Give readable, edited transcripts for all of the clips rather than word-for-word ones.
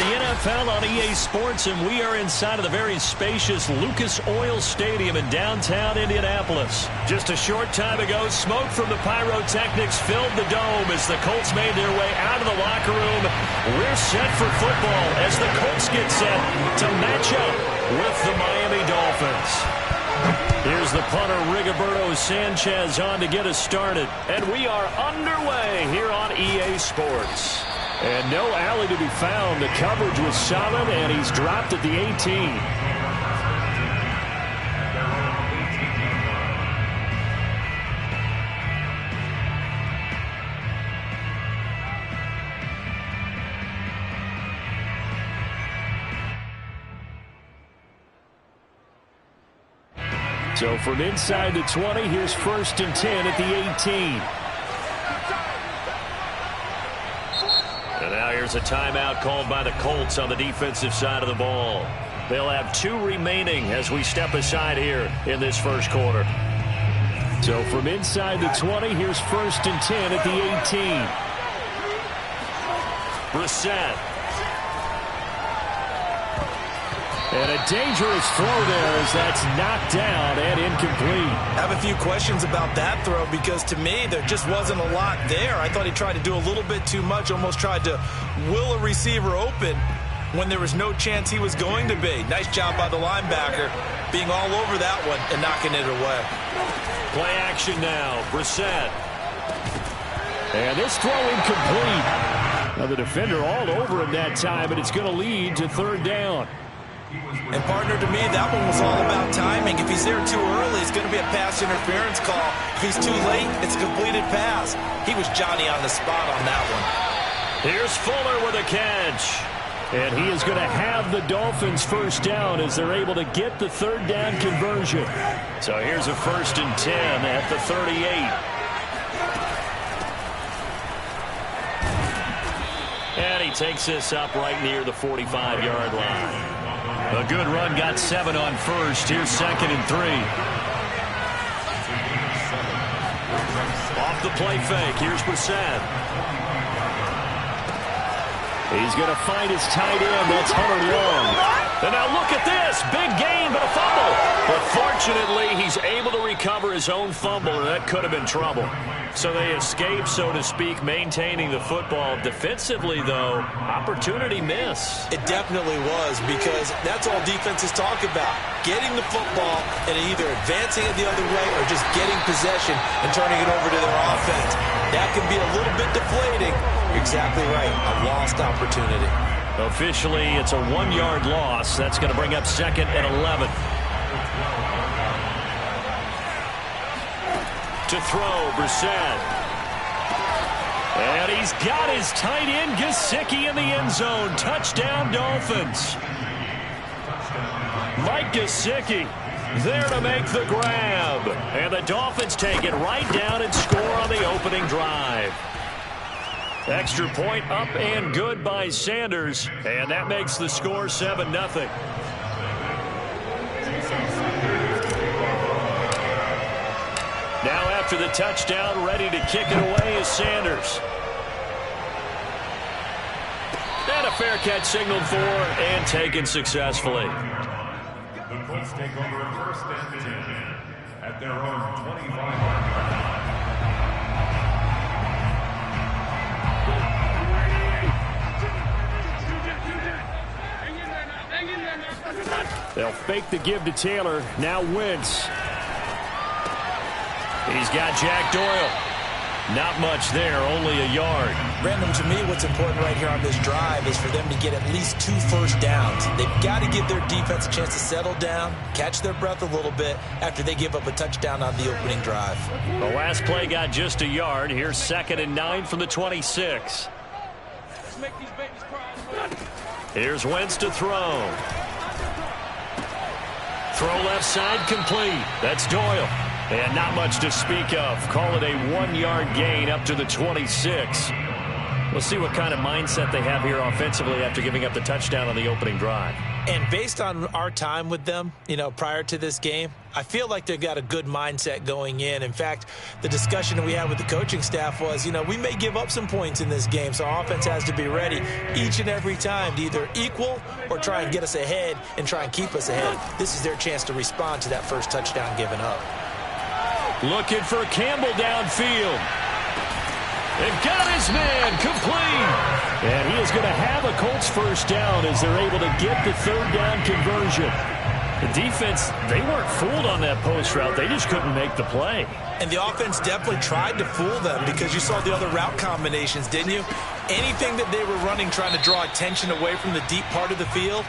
the NFL on EA Sports, and we are inside of the very spacious Lucas Oil Stadium in downtown Indianapolis. Just a short time ago, smoke from the pyrotechnics filled the dome as the Colts made their way out of the locker room. We're set for football as the Colts get set to match up with the Miami Dolphins. Here's the punter, Rigoberto Sanchez, on to get us started. And we are underway here on EA Sports. And no alley to be found. The coverage was solid, and he's dropped at the 18. So from inside the 20, here's 1st and 10 at the 18. And now here's a timeout called by the Colts on the defensive side of the ball. They'll have 2 remaining as we step aside here in this first quarter. So from inside the 20, here's 1st and 10 at the 18. Brissett. And a dangerous throw there as that's knocked down and incomplete. I have a few questions about that throw because to me there just wasn't a lot there. I thought he tried to do a little bit too much, almost tried to will a receiver open when there was no chance he was going to be. Nice job by the linebacker being all over that one and knocking it away. Play action now, Brissett. And this throw incomplete. Now the defender all over him that time, and it's going to lead to 3rd down. And, partner, to me, that one was all about timing. If he's there too early, it's going to be a pass interference call. If he's too late, it's a completed pass. He was Johnny on the spot on that one. Here's Fuller with a catch. And he is going to have the Dolphins 1st down as they're able to get the 3rd down conversion. So here's a 1st and 10 at the 38. And he takes this up right near the 45-yard line. A good run, got 7 on 1st. Here's 2nd and 3. Off the play fake. Here's Brissett. He's going to find his tight end. That's Hunter Long. And now look at this. Big gain, but a fumble. But fortunately, he's able to recover his own fumble, and that could have been trouble. So they escape, so to speak, maintaining the football. Defensively, though, opportunity miss. It definitely was, because that's all defenses talk about. Getting the football and either advancing it the other way or just getting possession and turning it over to their offense. That can be a little bit deflating. You're exactly right. A lost opportunity. Officially, it's a 1-yard loss. That's going to bring up 2nd and 11. To throw, Brissett. And he's got his tight end, Gesicki, in the end zone. Touchdown, Dolphins. Mike Gesicki there to make the grab. And the Dolphins take it right down and score on the opening drive. Extra point up and good by Sanders. And that makes the score 7-0. Now after the touchdown, ready to kick it away is Sanders. And a fair catch signaled for and taken successfully. The Colts take over 1st and 10 at their own 25-yard line. They'll fake the give to Taylor. Now Wentz. He's got Jack Doyle. Not much there, only a yard. Brandon, to me, what's important right here on this drive is for them to get at least 2 first downs. They've got to give their defense a chance to settle down, catch their breath a little bit after they give up a touchdown on the opening drive. The last play got just a yard. Here's 2nd and 9 from the 26. Here's Wentz to throw. Throw left side complete. That's Doyle. And not much to speak of. Call it a 1-yard gain up to the 26. We'll see what kind of mindset they have here offensively after giving up the touchdown on the opening drive. And based on our time with them, prior to this game, I feel like they've got a good mindset going in. In fact, the discussion that we had with the coaching staff was, we may give up some points in this game, so our offense has to be ready each and every time to either equal or try and get us ahead and try and keep us ahead. This is their chance to respond to that first touchdown given up. Looking for Campbell downfield. They've got his man complete. And he is going to have a Colts first down as they're able to get the third down conversion. The defense, they weren't fooled on that post route. They just couldn't make the play. And the offense definitely tried to fool them because you saw the other route combinations, didn't you? Anything that they were running trying to draw attention away from the deep part of the field,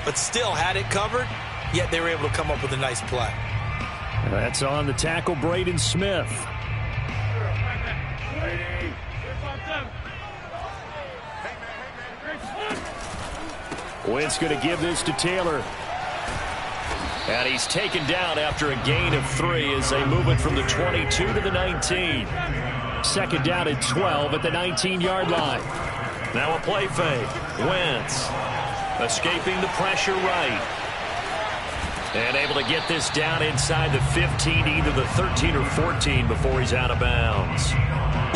but still had it covered, yet they were able to come up with a nice play. That's on the tackle, Braden Smith. Wentz going to give this to Taylor. And he's taken down after a gain of 3 as they move it from the 22 to the 19. Second down at 12 at the 19-yard line. Now a play fake. Wentz escaping the pressure right. And able to get this down inside the 15, either the 13 or 14 before he's out of bounds.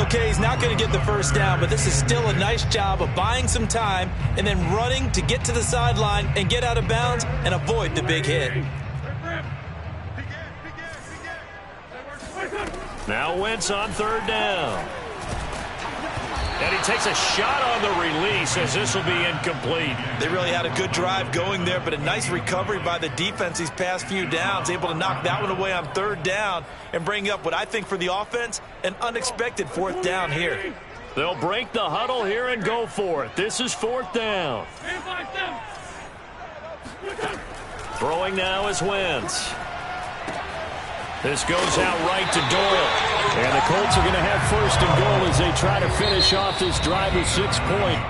Okay, he's not going to get the first down, but this is still a nice job of buying some time and then running to get to the sideline and get out of bounds and avoid the big hit. Now Wentz on third down. And he takes a shot on the release as this will be incomplete. They really had a good drive going there, but a nice recovery by the defense these past few downs, able to knock that one away on third down and bring up what I think for the offense, an unexpected fourth down here. They'll break the huddle here and go for it. This is fourth down. Throwing now is Wentz. This goes out right to Doyle. And the Colts are going to have first and goal as they try to finish off this drive with 6 points.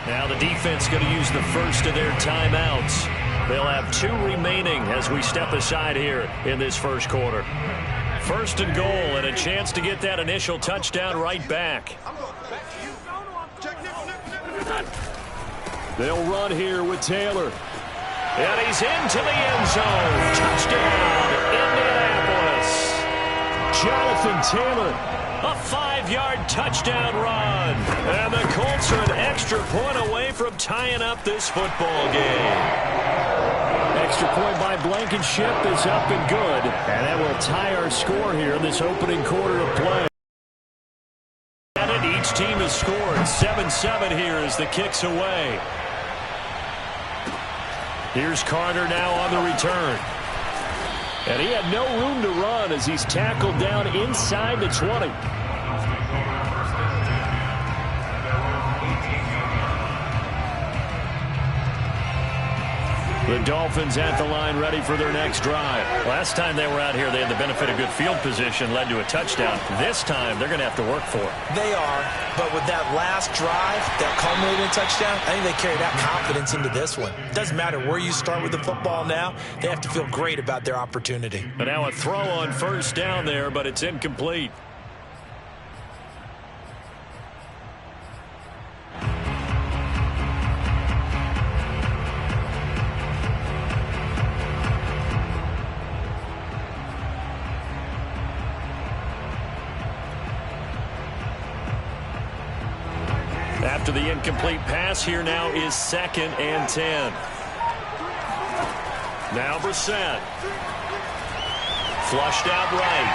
Now the defense going to use the first of their timeouts. They'll have 2 remaining as we step aside here in this first quarter. First and goal and a chance to get that initial touchdown right back. They'll run here with Taylor. And he's into the end zone. Touchdown, Indianapolis. Jonathan Taylor, a 5-yard touchdown run. And the Colts are an extra point away from tying up this football game. Extra point by Blankenship is up and good. And that will tie our score here in this opening quarter of play. And each team has scored 7-7 here as the kick's away. Here's Carter now on the return. And he had no room to run as he's tackled down inside the 20. The Dolphins at the line ready for their next drive. Last time they were out here, they had the benefit of good field position, led to a touchdown. This time, they're going to have to work for it. They are, but with that last drive, that culminating touchdown, I think they carry that confidence into this one. Doesn't matter where you start with the football now, they have to feel great about their opportunity. But now a throw on first down there, but it's incomplete. After the incomplete pass, here now is 2nd and 10. Now Brissett. Flushed out right.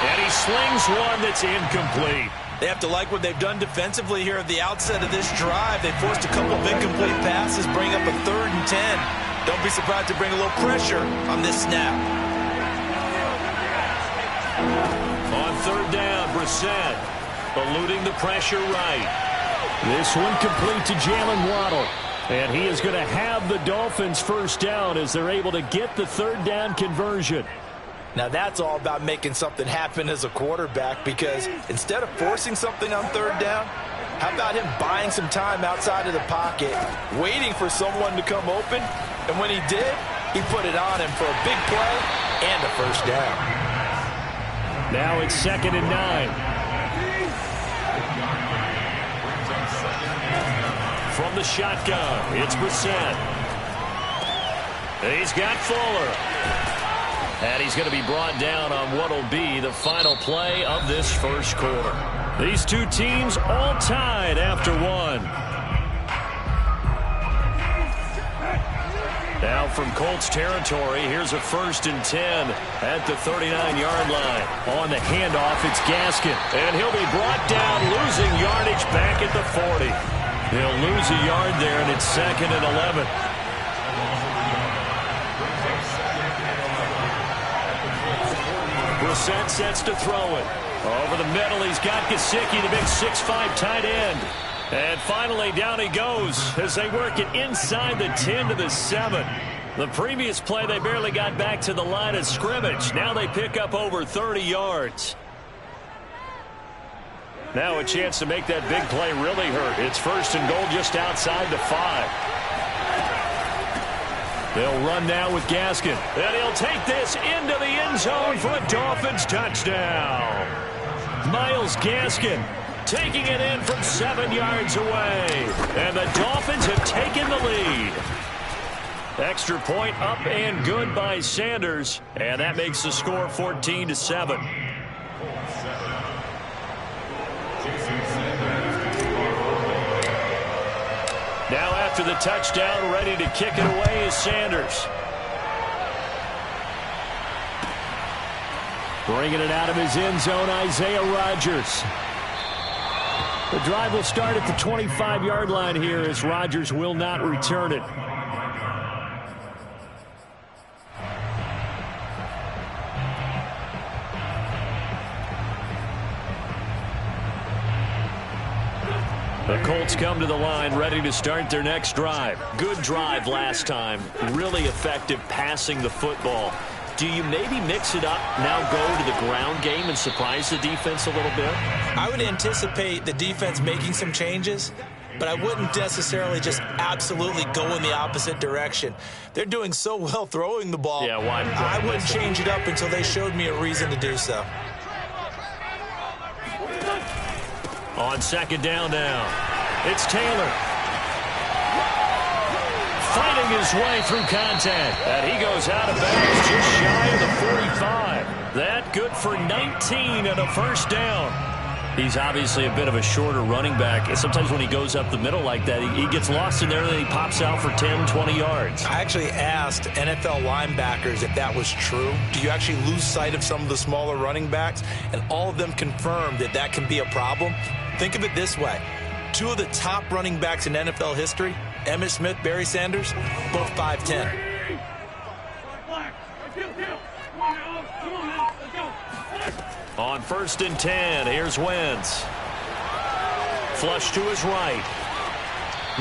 And he slings one that's incomplete. They have to like what they've done defensively here at the outset of this drive. They forced a couple of incomplete passes, bring up a 3rd and 10. Don't be surprised to bring a little pressure on this snap. On 3rd down, Brissett. Eluding the pressure right. This one complete to Jalen Waddle. And he is going to have the Dolphins first down as they're able to get the 3rd down conversion. Now that's all about making something happen as a quarterback, because instead of forcing something on 3rd down, how about him buying some time outside of the pocket, waiting for someone to come open, And when he did, he put it on him for a big play and a first down. Now it's 2nd and 9. From the shotgun, it's Brissett. He's got Fuller. And he's going to be brought down on what will be the final play of this first quarter. These two teams all tied after one. Now from Colts territory, here's a 1st and 10 at the 39-yard line. On the handoff, it's Gaskin. And he'll be brought down, losing yardage back at the 40. He'll lose a yard there, and it's 2nd and 11. Brissett sets to throw it. Over the middle, he's got Gesicki, the big 6'5" tight end. And finally, down he goes as they work it inside the 10 to the 7. The previous play, they barely got back to the line of scrimmage. Now they pick up over 30 yards. Now a chance to make that big play really hurt. It's 1st and goal just outside the 5. They'll run now with Gaskin. And he'll take this into the end zone for a Dolphins touchdown. Myles Gaskin taking it in from 7 yards away. And the Dolphins have taken the lead. Extra point up and good by Sanders. And that makes the score 14-7. Now after the touchdown, ready to kick it away is Sanders. Bringing it out of his end zone, Isaiah Rodgers. The drive will start at the 25-yard line here as Rodgers will not return it. The Colts come to the line ready to start their next drive. Good drive last time. Really effective passing the football. Do you maybe mix it up, now go to the ground game and surprise the defense a little bit? I would anticipate the defense making some changes, but I wouldn't necessarily just absolutely go in the opposite direction. They're doing so well throwing the ball. Yeah, why I wouldn't change it up until they showed me a reason to do so. On 2nd down now, it's Taylor. Fighting his way through contact. And he goes out of bounds just shy of the 45. That good for 19 and a first down. He's obviously a bit of a shorter running back. And sometimes when he goes up the middle like that, he gets lost in there and then he pops out for 10, 20 yards. I actually asked NFL linebackers if that was true. Do you actually lose sight of some of the smaller running backs? And all of them confirmed that that can be a problem. Think of it this way. 2 of the top running backs in NFL history, Emmitt Smith, Barry Sanders, both 5'10". On 1st and 10, here's Wentz. Flush to his right.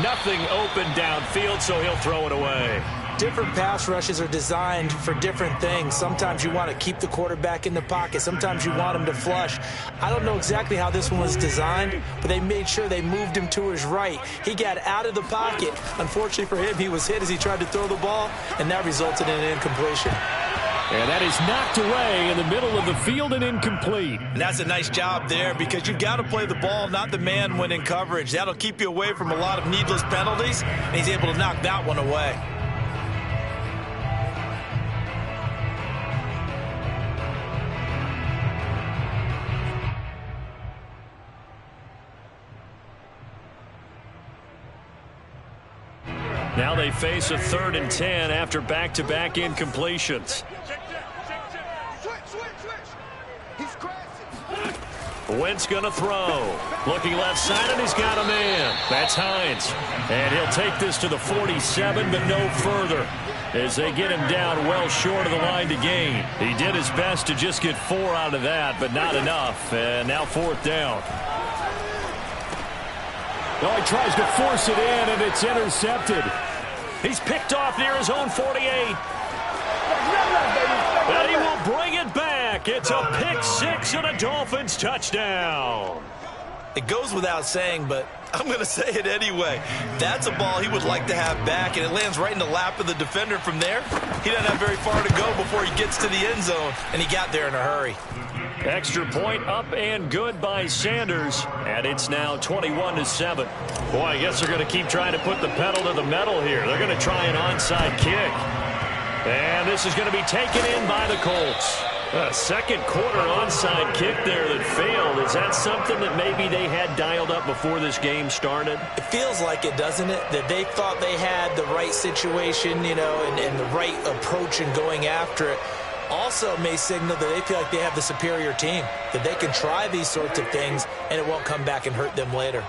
Nothing open downfield, so he'll throw it away. Different pass rushes are designed for different things. Sometimes you want to keep the quarterback in the pocket. Sometimes you want him to flush. I don't know exactly how this one was designed, but they made sure they moved him to his right. He got out of the pocket. Unfortunately for him, he was hit as he tried to throw the ball, and that resulted in an incompletion. And that is knocked away in the middle of the field and incomplete. And that's a nice job there because you've got to play the ball, not the man when in coverage. That'll keep you away from a lot of needless penalties, and he's able to knock that one away. Now they face a 3rd and 10 after back-to-back incompletions. Wentz going to throw. Looking left side, and he's got a man. That's Hines. And he'll take this to the 47, but no further, as they get him down well short of the line to gain. He did his best to just get 4 out of that, but not enough. And now 4th down. Oh, he tries to force it in, and it's intercepted. He's picked off near his own 48. And he will bring it back. It's a pick 6 and a Dolphins touchdown. It goes without saying, but I'm going to say it anyway. That's a ball he would like to have back, and it lands right in the lap of the defender from there. He doesn't have very far to go before he gets to the end zone, and he got there in a hurry. Extra point up and good by Sanders, and it's now 21-7. Boy, I guess they're going to keep trying to put the pedal to the metal here. They're going to try an onside kick. And this is going to be taken in by the Colts. A second quarter onside kick there that failed. Is that something that maybe they had dialed up before this game started? It feels like it, doesn't it? That they thought they had the right situation, you know, and the right approach in going after it. Also may signal that they feel like they have the superior team, that they can try these sorts of things and it won't come back and hurt them later.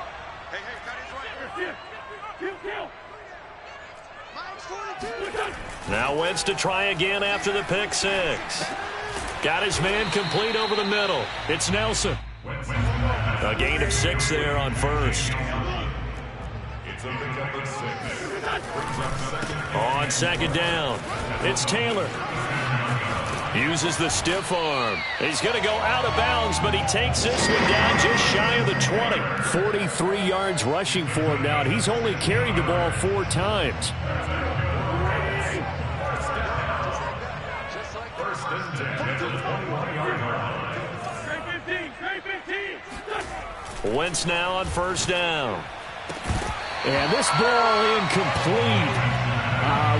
Now Wentz to try again after the pick six. Got his man complete over the middle. It's Nelson. A gain of 6 there on first. On second down, it's Taylor. Uses the stiff arm. He's going to go out of bounds, but he takes this one down just shy of the 20. 43 yards rushing for him now, and he's only carried the ball 4 times. Wentz now on first down. And this ball incomplete.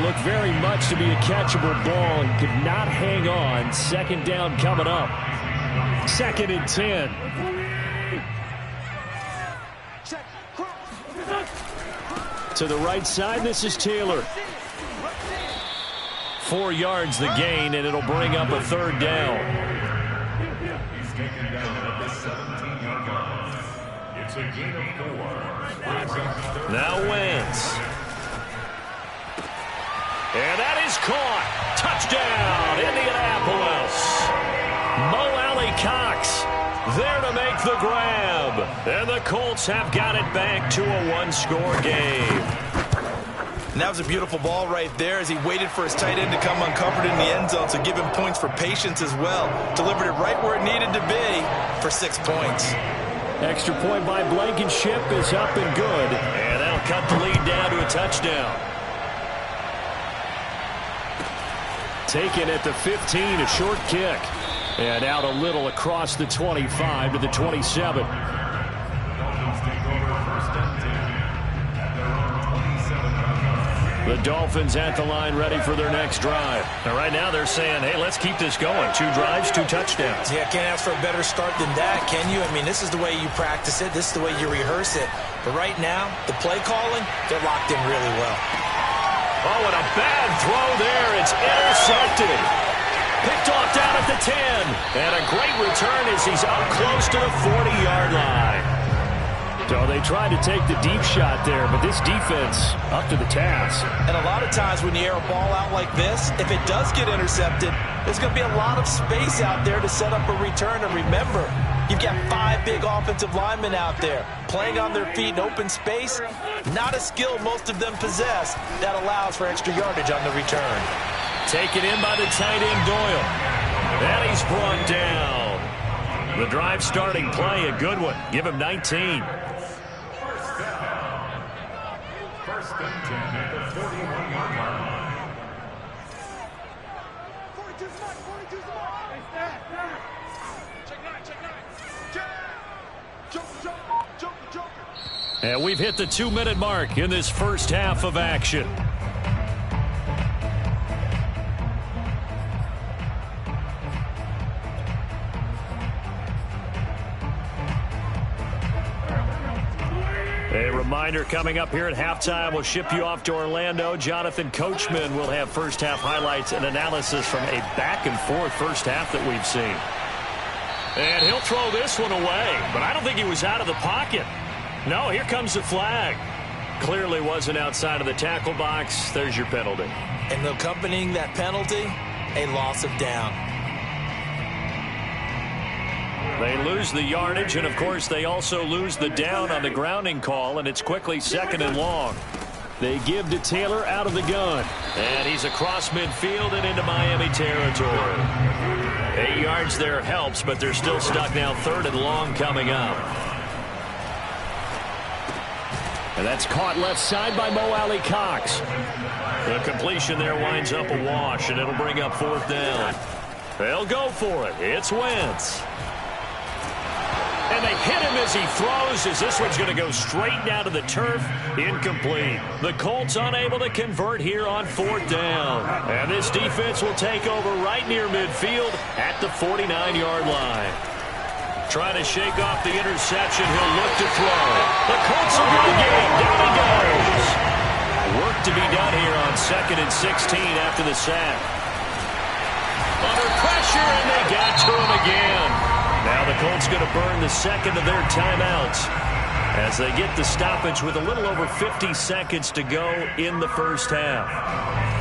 Looked very much to be a catchable ball and could not hang on. Second down coming up. 2nd and 10. To the right side, this is Taylor. 4 yards the gain, and it'll bring up a 3rd down. He's taken down at the 17-yard line. It's a gain of 4. Now Wentz. And that is caught. Touchdown, Indianapolis. Mo Alley-Cox there to make the grab. And the Colts have got it back to a 1-score game. And that was a beautiful ball right there as he waited for his tight end to come uncovered in the end zone, so give him points for patience as well. Delivered it right where it needed to be for 6 points. Extra point by Blankenship is up and good. And that'll cut the lead down to a touchdown. Taken at the 15, a short kick. And out a little across the 25 to the 27. The Dolphins at the line ready for their next drive. Now right now they're saying, hey, let's keep this going. 2 drives, 2 touchdowns. Yeah, can't ask for a better start than that, can you? I mean, this is the way you practice it. This is the way you rehearse it. But right now, the play calling, they're locked in really well. Oh, and a bad throw there. It's intercepted. Picked off down at the 10. And a great return as he's up close to the 40-yard line. So they tried to take the deep shot there, but this defense up to the task. And a lot of times when you air a ball out like this, if it does get intercepted, there's going to be a lot of space out there to set up a return. And remember, you've got 5 big offensive linemen out there playing on their feet in open space. Not a skill most of them possess that allows for extra yardage on the return. Taken in by the tight end Doyle. And he's brought down. The drive starting play, a good one. Give him 19. First and 10 at the 41-yard line. 42 spot, 42 spot. Check 9. Joker. And we've hit the 2-minute mark in this first half of action. A reminder coming up here at halftime, we'll ship you off to Orlando. Jonathan Coachman will have first half highlights and analysis from a back-and-forth first half that we've seen. And he'll throw this one away, but I don't think he was out of the pocket. No, here comes the flag. Clearly wasn't outside of the tackle box. There's your penalty. And accompanying that penalty, a loss of down. They lose the yardage, and of course they also lose the down on the grounding call, and it's quickly 2nd and long. They give to Taylor out of the gun, and he's across midfield and into Miami territory. 8 yards there helps, but they're still stuck now 3rd and long coming up. And that's caught left side by Mo Alley-Cox. The completion there winds up a wash, and it'll bring up 4th down. They'll go for it. It's Wentz. And they hit him as he throws, as this one's going to go straight down to the turf. Incomplete. The Colts unable to convert here on 4th down. And this defense will take over right near midfield at the 49-yard line. Trying to shake off the interception. He'll look to throw. The Colts will win the game. Down he goes. Work to be done here on 2nd and 16 after the sack. Under pressure, and they got to him again. Now the Colts going to burn the second of their timeouts as they get the stoppage with a little over 50 seconds to go in the first half.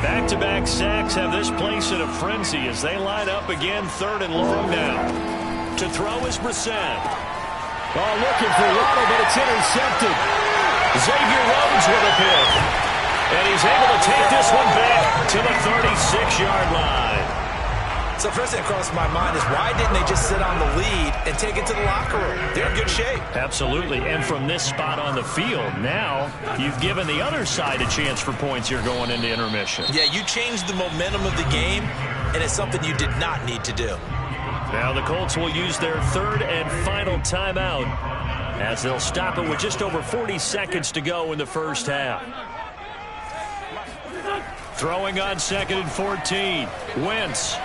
Back-to-back sacks have this place in a frenzy as they line up again 3rd and long now. To throw is Brissett. Oh, looking for Waddle, but it's intercepted. Xavier Rhodes with a pick. And he's able to take this one back to the 36-yard line. So first thing that crossed my mind is why didn't they just sit on the lead and take it to the locker room? They're in good shape. Absolutely. And from this spot on the field, now you've given the other side a chance for points here going into intermission. Yeah, you changed the momentum of the game, and it's something you did not need to do. Now the Colts will use their 3rd and final timeout as they'll stop it with just over 40 seconds to go in the first half. Throwing on 2nd and 14. Wentz.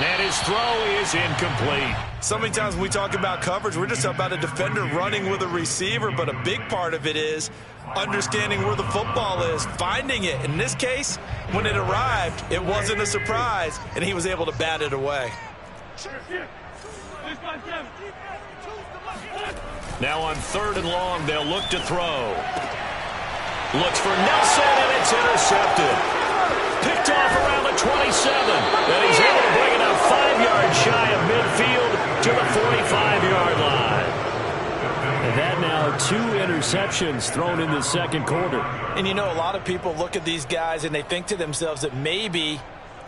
And his throw is incomplete. So many times when we talk about coverage, we're just about a defender running with a receiver, but a big part of it is understanding where the football is, finding it. In this case, when it arrived, it wasn't a surprise, and he was able to bat it away. Now on 3rd and long, they'll look to throw. Looks for Nelson, and it's intercepted. Picked off around the 27. And he's able to bring it up 5 yards shy of midfield to the 45-yard line. And that now 2 interceptions thrown in the second quarter. And you know, a lot of people look at these guys and they think to themselves that maybe,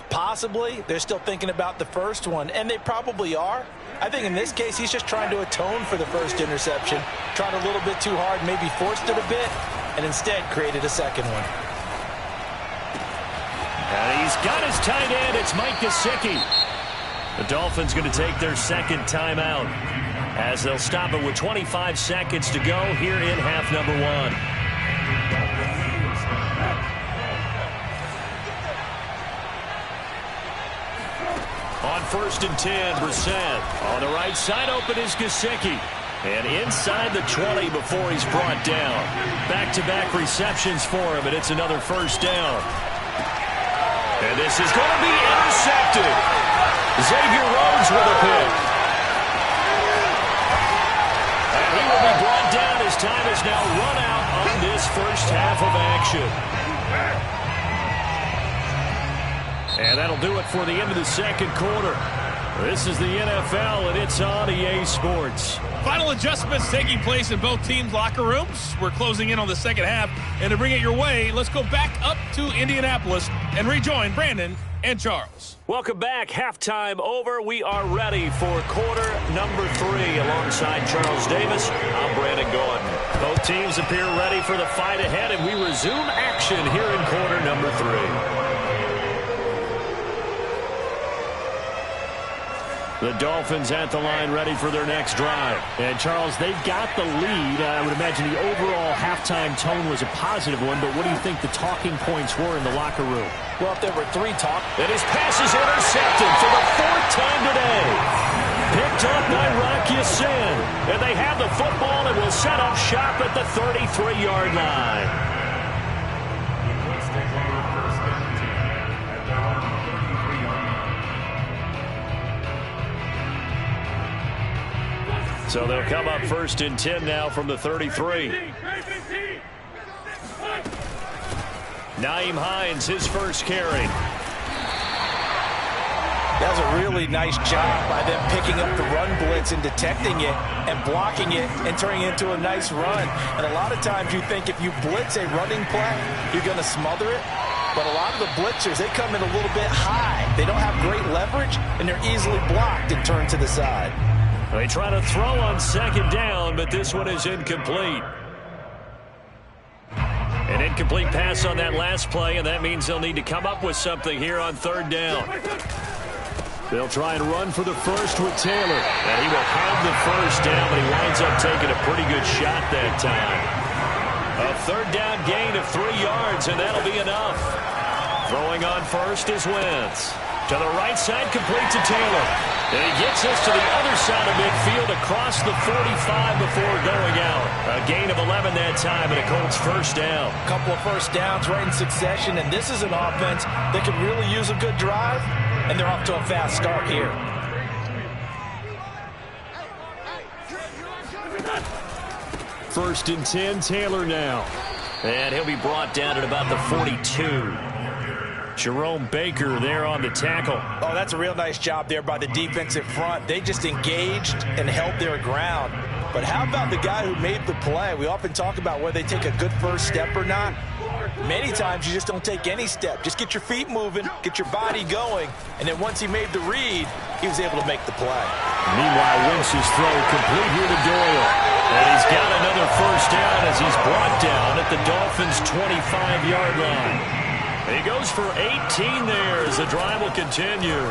possibly, they're still thinking about the first one. And they probably are. I think in this case, he's just trying to atone for the first interception. Tried a little bit too hard, maybe forced it a bit, and instead created a second one. And he's got his tight end. It's Mike Gesicki. The Dolphins going to take their 2nd timeout as they'll stop it with 25 seconds to go here in half number 1. On 1st and 10, Brissett. On the right side open is Gesicki. And inside the 20 before he's brought down. Back-to-back receptions for him, and it's another first down. And this is going to be intercepted. Xavier Rhodes with a pick. And he will be brought down as time is now run out on this first half of action. And that'll do it for the end of the second quarter. This is the NFL, and it's on EA Sports. Final adjustments taking place in both teams' locker rooms. We're closing in on the second half. And to bring it your way, let's go back up to Indianapolis and rejoin Brandon and Charles. Welcome back. Halftime over. We are ready for quarter number 3. Alongside Charles Davis, I'm Brandon Gordon. Both teams appear ready for the fight ahead, and we resume action here in quarter number 3. The Dolphins at the line ready for their next drive. And, Charles, they've got the lead. I would imagine the overall halftime tone was a positive one, but what do you think the talking points were in the locker room? Well, if there were 3 And his pass is intercepted for the 4th time today. Picked up by Rock Ya-Sin. And they have the football and will set up shop at the 33-yard line. So they'll come up 1st and 10 now from the 33. Nyheim Hines, his first carry. That was a really nice job by them picking up the run blitz and detecting it and blocking it and turning it into a nice run. And a lot of times you think if you blitz a running play, you're going to smother it. But a lot of the blitzers, they come in a little bit high. They don't have great leverage, and they're easily blocked and turned to the side. They try to throw on second down, but this one is incomplete. An incomplete pass on that last play, and that means they'll need to come up with something here on third down. They'll try and run for the first with Taylor. And he will have the first down, but he winds up taking a pretty good shot that time. A third down gain of 3 yards, and that'll be enough. Throwing on first is Wentz. To the right side, complete to Taylor. And he gets us to the other side of midfield across the 45 before going out. A gain of 11 that time, and a Colts first down. A couple of first downs right in succession, and this is an offense that could really use a good drive, and they're off to a fast start here. First and 10, Taylor now. And he'll be brought down at about the 42. Jerome Baker there on the tackle. Oh, that's a real nice job there by the defensive front. They just engaged and held their ground. But how about the guy who made the play? We often talk about whether they take a good first step or not. Many times you just don't take any step. Just get your feet moving, get your body going, and then once he made the read, he was able to make the play. Meanwhile, Wentz's throw complete here to Doyle. And he's got another first down as he's brought down at the Dolphins' 25-yard line. He goes for 18 there as the drive will continue.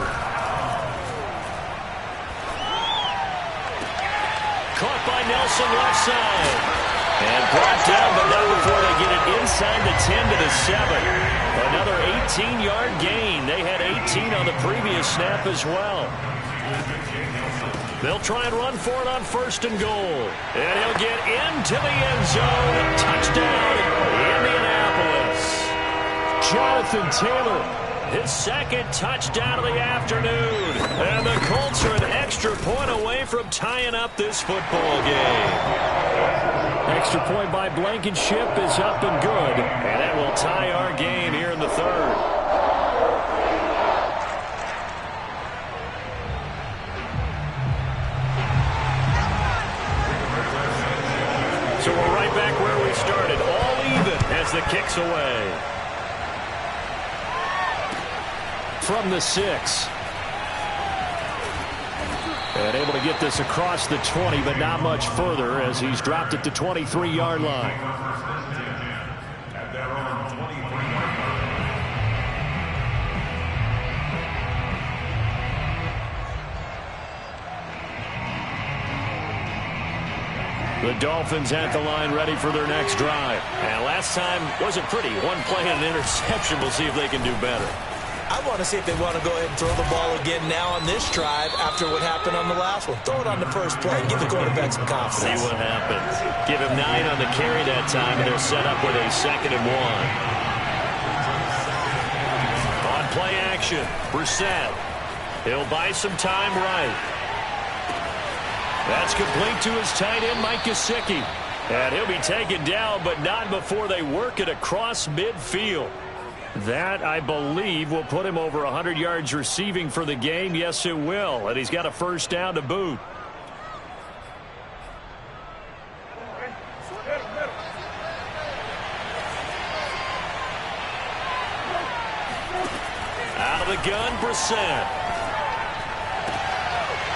Caught by Nelson left side. And brought down, but not before they get it inside the 10 to the 7. Another 18-yard gain. They had 18 on the previous snap as well. They'll try and run for it on first and goal. And he'll get into the end zone. Touchdown, Indianapolis. Jonathan Taylor, his second touchdown of the afternoon. And the Colts are an extra point away from tying up this football game. Extra point by Blankenship is up and good. And that will tie our game here in the third. So we're right back where we started. All even as the kick's away. From the 6. And able to get this across the 20, but not much further as he's dropped at the 23-yard line. The Dolphins at the line ready for their next drive. And last time wasn't pretty. One play and an interception. We'll see if they can do better. I want to see if they want to go ahead and throw the ball again now on this drive after what happened on the last one. Throw it on the first play and give the quarterback some confidence. See what happens. Give him 9 on the carry that time, and they're set up with a 2nd and 1. On play action, Brissett. He'll buy some time right. That's complete to his tight end, Mike Gesicki. And he'll be taken down, but not before they work it across midfield. That, I believe, will put him over 100 yards receiving for the game. Yes, it will. And he's got a first down to boot. Out of the gun, Brissett.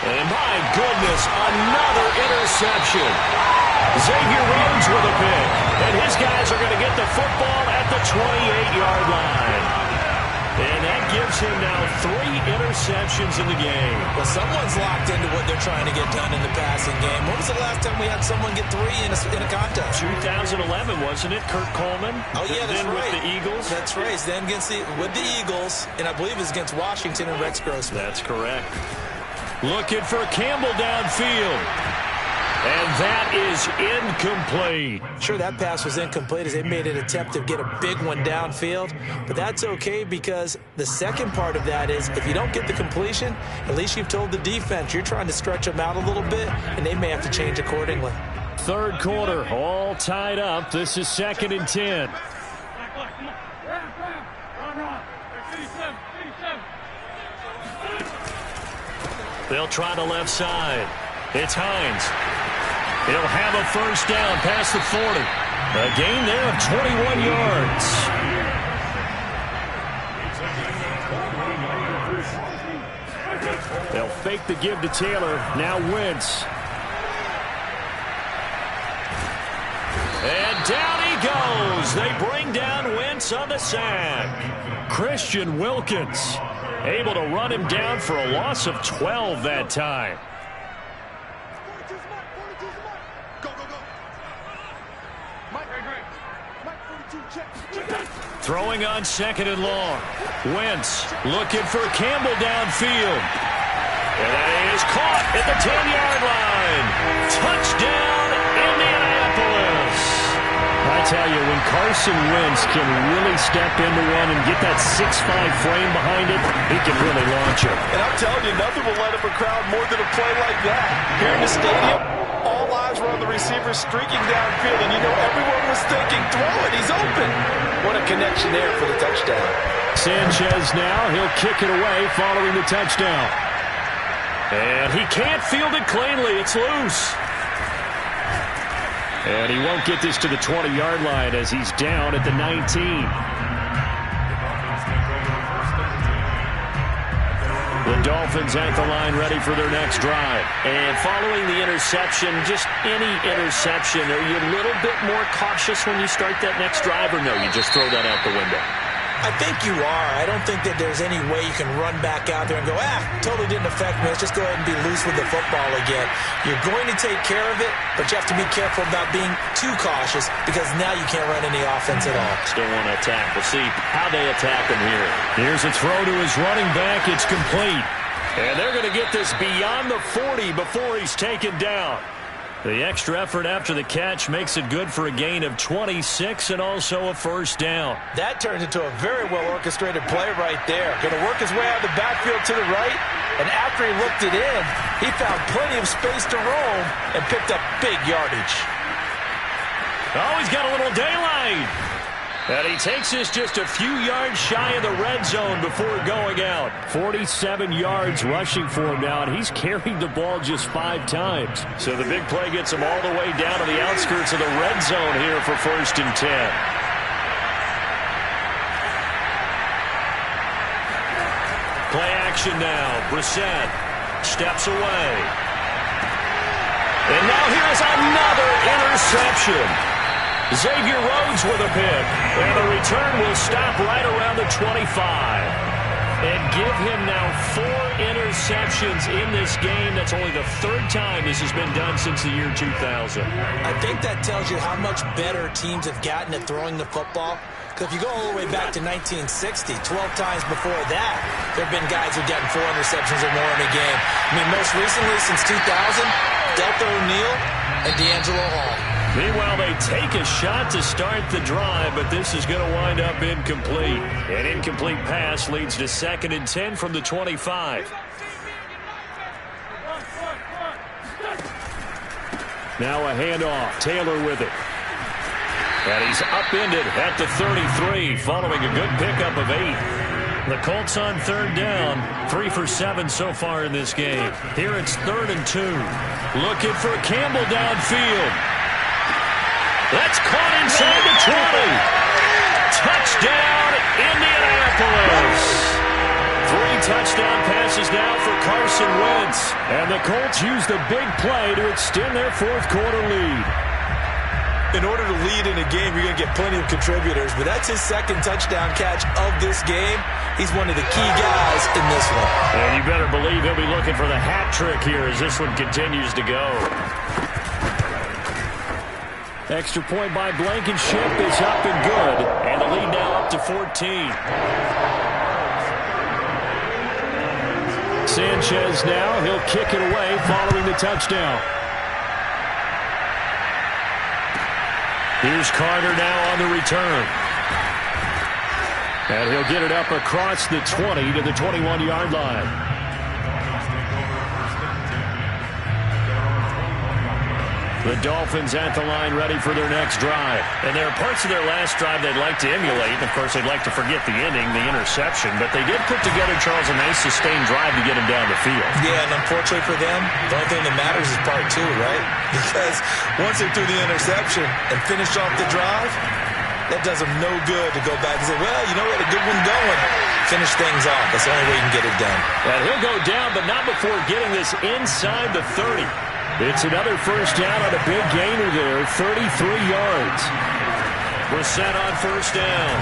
And my goodness, another interception. Xavier Rhodes with a pick. And his guys are going to get the football at the 28-yard line. And that gives him now 3 interceptions in the game. Well, someone's locked into what they're trying to get done in the passing game. When was the last time we had someone get 3 in a contest? 2011, wasn't it? Kurt Coleman. Oh, yeah, that's then right. With the Eagles. That's right. Then with the Eagles, and I believe it's against Washington and Rex Grossman. That's correct. Looking for Campbell downfield. And that is incomplete. Sure, that pass was incomplete as they made an attempt to get a big one downfield. But that's okay because the second part of that is if you don't get the completion, at least you've told the defense you're trying to stretch them out a little bit, and they may have to change accordingly. Third quarter, all tied up. This is 2nd and 10. They'll try the left side. It's Hines. He'll have a first down past the 40. A gain there of 21 yards. They'll fake the give to Taylor. Now Wentz. And down he goes. They bring down Wentz on the sack. Christian Wilkins able to run him down for a loss of 12 that time. 42's Mike. 42's Mike. Go, go, go. Mike, Mike 42, check. Throwing on 2nd and long. Wentz looking for Campbell downfield. And that is caught at the 10-yard line. Touchdown, Indianapolis. I tell you, when Carson Wentz can really step into one and get that 6'5" frame behind it, he can really launch it. And I'm telling you, nothing will light up a crowd more than a play like that. Here in the stadium, all eyes were on the receiver streaking downfield, and you know everyone was thinking, throw it, he's open. What a connection there for the touchdown. Sanchez now, he'll kick it away following the touchdown. And he can't field it cleanly, it's loose. And he won't get this to the 20-yard line as he's down at the 19. The Dolphins at the line ready for their next drive. And following the interception, just any interception, are you a little bit more cautious when you start that next drive, or no, you just throw that out the window? I think you are. I don't think that there's any way you can run back out there and go, totally didn't affect me. Let's just go ahead and be loose with the football again. You're going to take care of it, but you have to be careful about being too cautious because now you can't run any offense at all. Still want to attack. We'll see how they attack him here. Here's a throw to his running back. It's complete. And they're going to get this beyond the 40 before he's taken down. The extra effort after the catch makes it good for a gain of 26 and also a first down. That turns into a very well-orchestrated play right there. Going to work his way out of the backfield to the right, and after he looked it in, he found plenty of space to roam and picked up big yardage. Oh, he's got a little daylight. And he takes this just a few yards shy of the red zone before going out. 47 yards rushing for him now, and he's carried the ball just 5 times. So the big play gets him all the way down to the outskirts of the red zone here for 1st and 10. Play action now. Brissett steps away. And now here's another interception. Xavier Rhodes with a pick. And the return will stop right around the 25. And give him now 4 interceptions in this game. That's only the 3rd time this has been done since the year 2000. I think that tells you how much better teams have gotten at throwing the football. Because if you go all the way back to 1960, 12 times before that, there have been guys who've gotten 4 interceptions or more in a game. I mean, most recently since 2000, Deltha O'Neal and D'Angelo Hall. Meanwhile, they take a shot to start the drive, but this is going to wind up incomplete. An incomplete pass leads to 2nd and 10 from the 25. Now a handoff. Taylor with it. And he's upended at the 33 following a good pickup of 8. The Colts on 3rd down. 3 for 7 so far in this game. Here it's 3rd and 2. Looking for Campbell downfield. That's caught inside the 20. Touchdown, Indianapolis. 3 touchdown passes now for Carson Wentz. And the Colts use the big play to extend their 4th quarter lead. In order to lead in a game, you're going to get plenty of contributors, but that's his 2nd touchdown catch of this game. He's one of the key guys in this one. And you better believe he'll be looking for the hat trick here as this one continues to go. Extra point by Blankenship is up and good. And the lead now up to 14. Sanchez now, he'll kick it away following the touchdown. Here's Carter now on the return. And he'll get it up across the 20 to the 21-yard line. The Dolphins at the line ready for their next drive. And there are parts of their last drive they'd like to emulate. And, of course, they'd like to forget the ending, the interception. But they did put together, Charles, a nice sustained drive to get him down the field. Yeah, and unfortunately for them, the only thing that matters is part 2, right? Because once they threw the interception and finished off the drive, that does them no good to go back and say, well, you know, we had a good one going. finish things off. That's the only way you can get it done. And he'll go down, but not before getting this inside the 30. It's another first down on a big gainer there, 33 yards. Brissett on first down.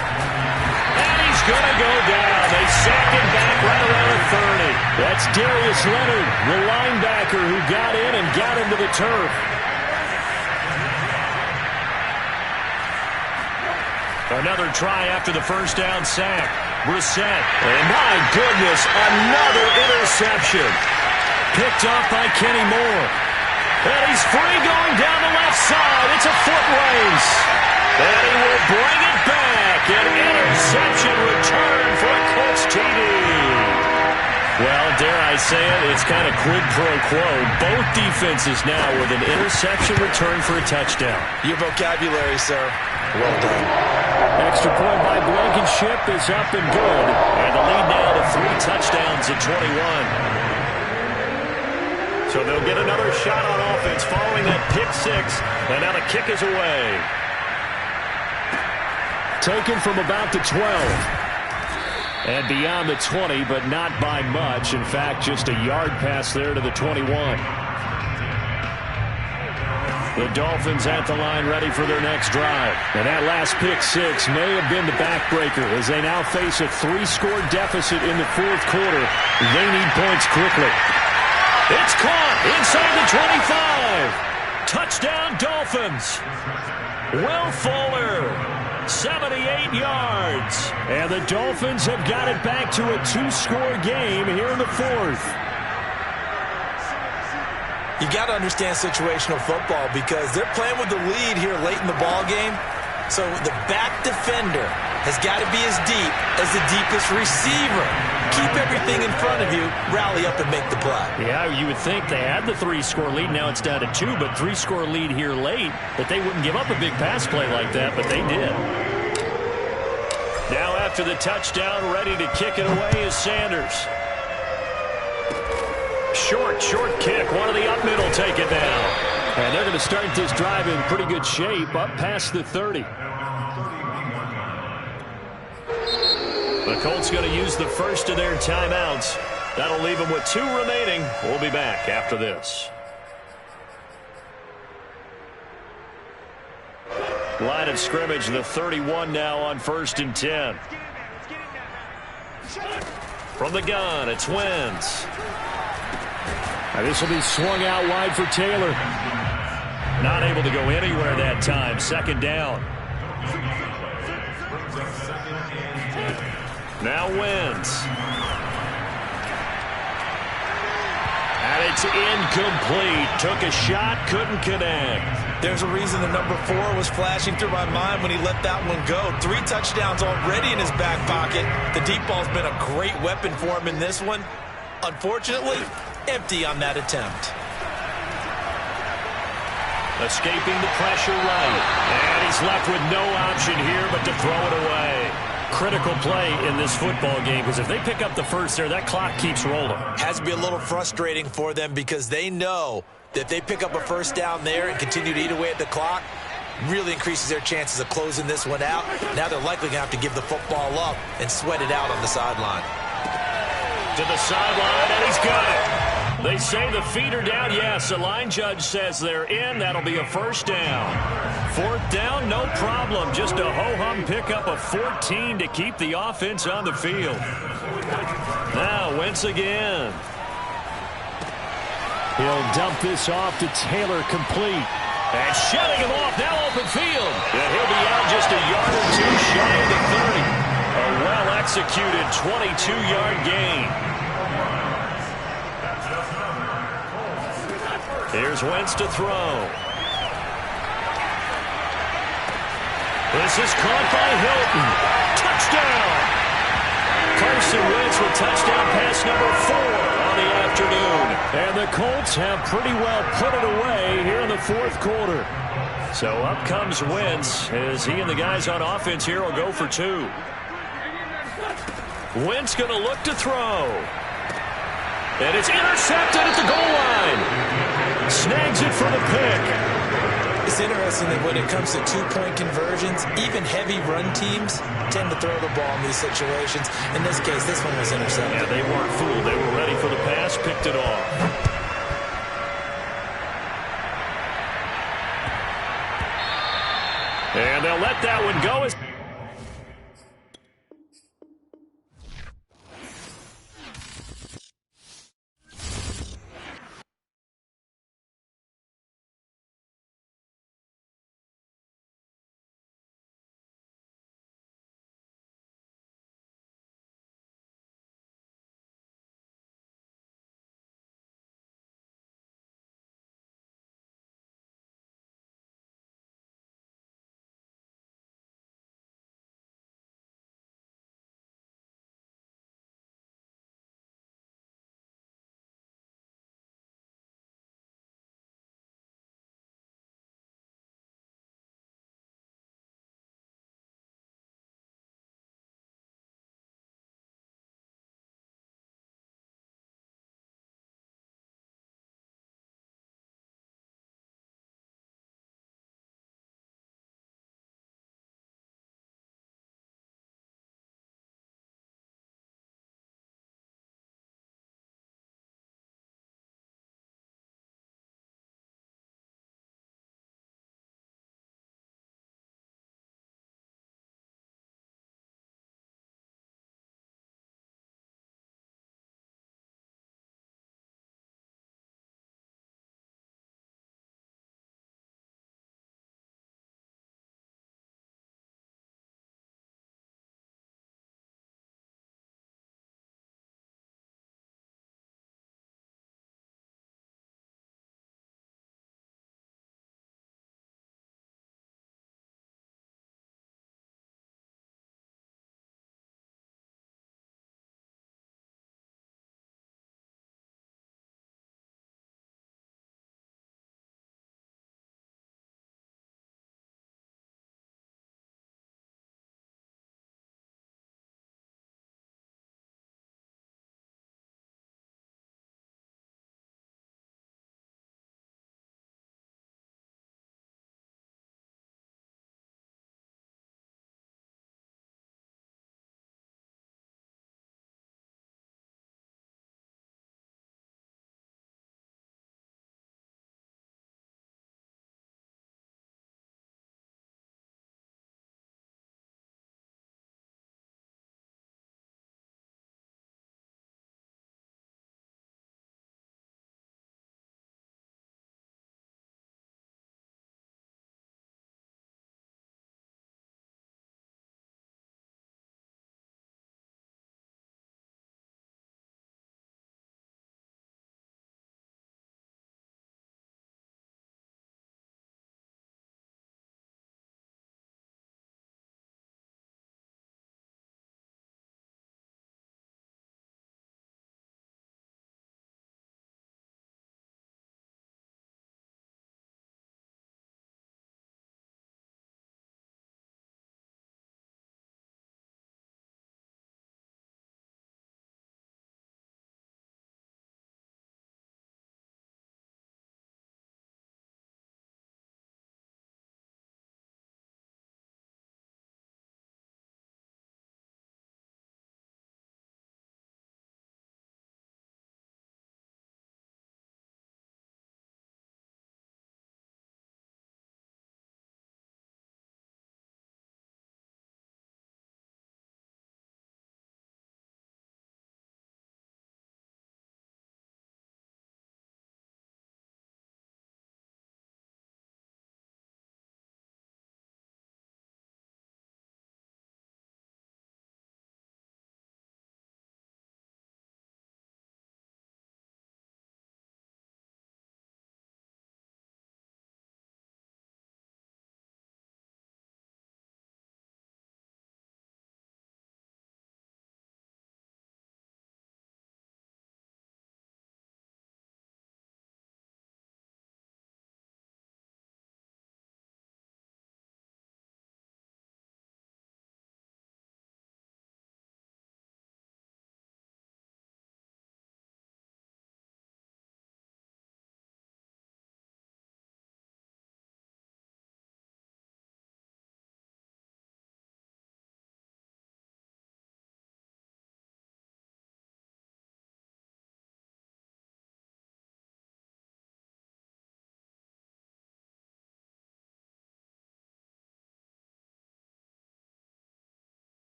And he's going to go down. They sack him back right around the 30. That's Darius Leonard, the linebacker who got in and got him to the turf. Another try after the first down sack. Brissett. And my goodness, another interception. Picked off by Kenny Moore. And he's free going down the left side. It's a foot race. And he will bring it back. An interception return for a Colts TD. Well, dare I say it, it's kind of quid pro quo. Both defenses now with an interception return for a touchdown. Your vocabulary, sir. Well done. Extra point by Blankenship is up and good. And the lead now to 3 touchdowns at 21. So they'll get another shot on offense following that pick 6. And now the kick is away. Taken from about the 12. And beyond the 20, but not by much. In fact, just a yard pass there to the 21. The Dolphins at the line ready for their next drive. And that last pick 6 may have been the backbreaker as they now face a 3-score deficit in the fourth quarter. They need points quickly. It's caught inside the 25. Touchdown Dolphins. Will Fuller, 78 yards. And the Dolphins have got it back to a 2-score game here in the fourth. You got to understand situational football because they're playing with the lead here late in the ball game. So the back defender has got to be as deep as the deepest receiver. Keep everything in front of you, rally up and make the play. Yeah, you would think they had the 3-score lead. Now it's down to 2, but 3-score lead here late. But they wouldn't give up a big pass play like that, but they did. Now after the touchdown, ready to kick it away is Sanders. Short kick. One of the up middle take it down. And they're going to start this drive in pretty good shape up past the 30. The Colts going to use the first of their timeouts. That'll leave them with 2 remaining. We'll be back after this. Line of scrimmage, the 31 now on 1st and 10. From the gun, it's Wentz. This will be swung out wide for Taylor. Not able to go anywhere that time. 2nd down. Now Wentz. And it's incomplete. Took a shot, couldn't connect. There's a reason the number 4 was flashing through my mind when he let that one go. 3 touchdowns already in his back pocket. The deep ball's been a great weapon for him in this one. Unfortunately, empty on that attempt. Escaping the pressure right. And he's left with no option here but to throw it away. Critical play in this football game because if they pick up the first there, that clock keeps rolling. Has to be a little frustrating for them because they know that if they pick up a first down there and continue to eat away at the clock, really increases their chances of closing this one out. Now they're likely going to have to give the football up and sweat it out on the sideline. To the sideline, and he's got it. They say the feet are down. Yes, the line judge says they're in. That'll be a first down. 4th down, no problem. Just a ho-hum pickup of 14 to keep the offense on the field. Now, Wentz again. He'll dump this off to Taylor, complete. And shutting him off, now open field. And he'll be out just a yard or 2 shy of the 30. A well-executed 22-yard gain. Here's Wentz to throw. This is caught by Hilton. Touchdown! Carson Wentz with touchdown pass number 4 on the afternoon. And the Colts have pretty well put it away here in the fourth quarter. So up comes Wentz as he and the guys on offense here will go for 2. Wentz going to look to throw. And it's intercepted at the goal line. Snags it for the pick. This It's interesting that when it comes to two-point conversions, even heavy run teams tend to throw the ball in these situations. In this case, this one was intercepted. Yeah, they weren't fooled. They were ready for the pass, picked it off. And they'll let that one go.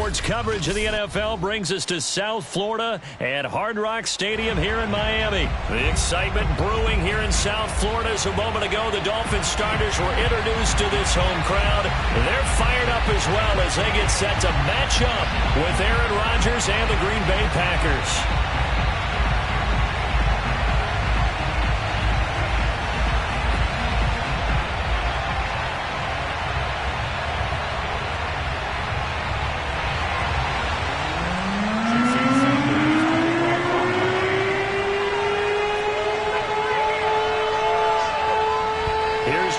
Sports coverage of the NFL brings us to South Florida at Hard Rock Stadium here in Miami. The excitement brewing here in South Florida as a moment ago the Dolphins starters were introduced to this home crowd. They're fired up as well as they get set to match up with Aaron Rodgers and the Green Bay Packers.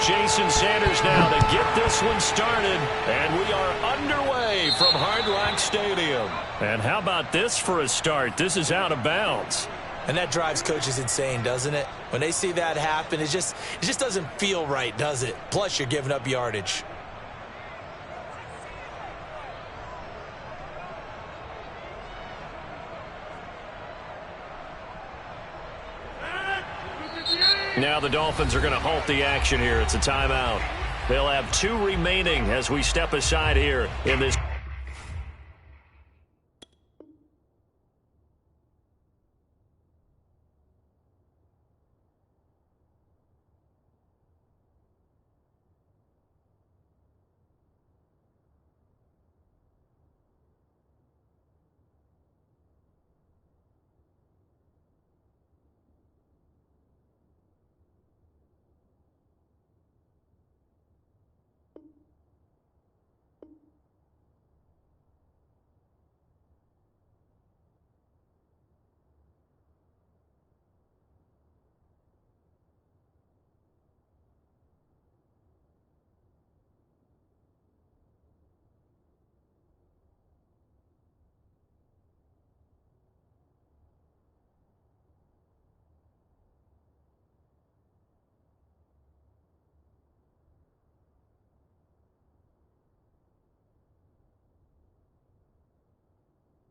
Jason Sanders now to get this one started, and we are underway from Hard Rock Stadium. And how about this for a start? This is out of bounds. And that drives coaches insane, doesn't it? When they see that happen, it just doesn't feel right, does it? Plus, you're giving up yardage. Now the Dolphins are going to halt the action here. It's a timeout. They'll have 2 remaining as we step aside here in this.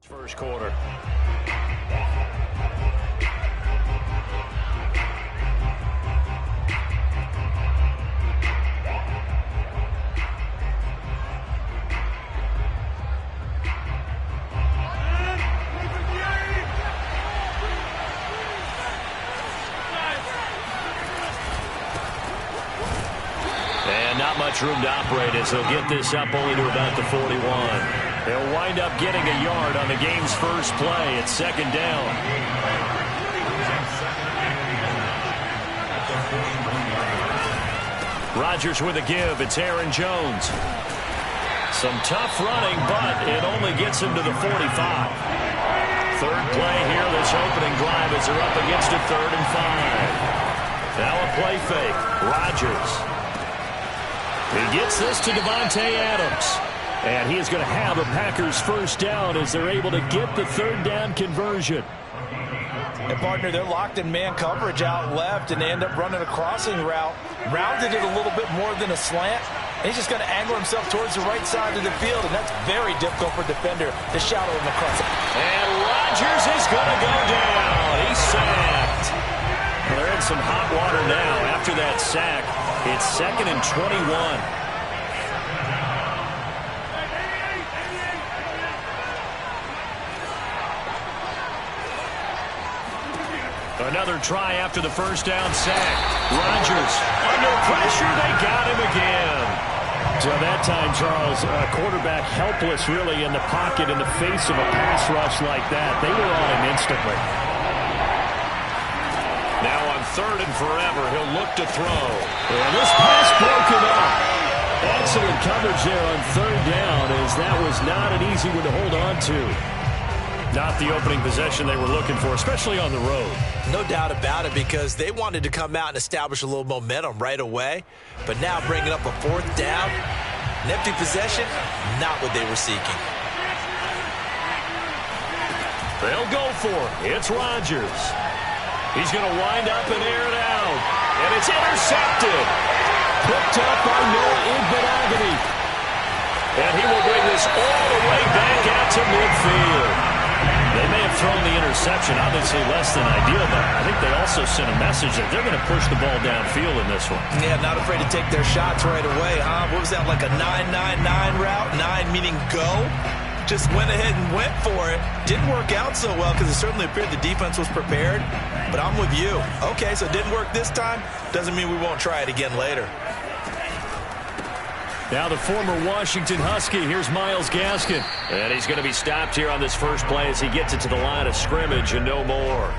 First quarter. And not much room to operate as he'll get this up only to about the 41. They'll wind up getting a yard on the game's first play. It's second down. Rodgers with a give. It's Aaron Jones. Some tough running, but it only gets him to the 45. Third play here, this opening drive as they're up against a 3rd and 5. Now a play fake. Rodgers. He gets this to Davante Adams. And he is going to have a Packers first down as they're able to get the 3rd down conversion. And, partner, they're locked in man coverage out left, and they end up running a crossing route. Rounded it a little bit more than a slant. And he's just going to angle himself towards the right side of the field, and that's very difficult for a defender to shadow him across it. And Rodgers is going to go down. He's sacked. Well, they're in some hot water now after that sack. It's 2nd and 21. Another try after the first down sack. Rodgers under pressure. They got him again. So that time, Charles, quarterback helpless really in the pocket in the face of a pass rush like that. They were on him instantly. Now on 3rd and forever, he'll look to throw. And this pass broken up. Excellent coverage there on 3rd down as that was not an easy one to hold on to. Not the opening possession they were looking for, especially on the road. No doubt about it, because they wanted to come out and establish a little momentum right away. But now bringing up a 4th down, an empty possession, not what they were seeking. They'll go for it. It's Rodgers. He's going to wind up and air it out. And it's intercepted. Picked up by Noah Igbinoghene. And he will bring this all the way back out to midfield. They may have thrown the interception, obviously less than ideal, but I think they also sent a message that they're going to push the ball downfield in this one. Yeah, not afraid to take their shots right away, huh? What was that, like a 9-9-9 route? 9 meaning go? just went ahead and went for it. Didn't work out so well because it certainly appeared the defense was prepared. But I'm with you. Okay, so it didn't work this time. Doesn't mean we won't try it again later. Now the former Washington Husky, here's Myles Gaskin. And he's going to be stopped here on this first play as he gets it to the line of scrimmage and no more.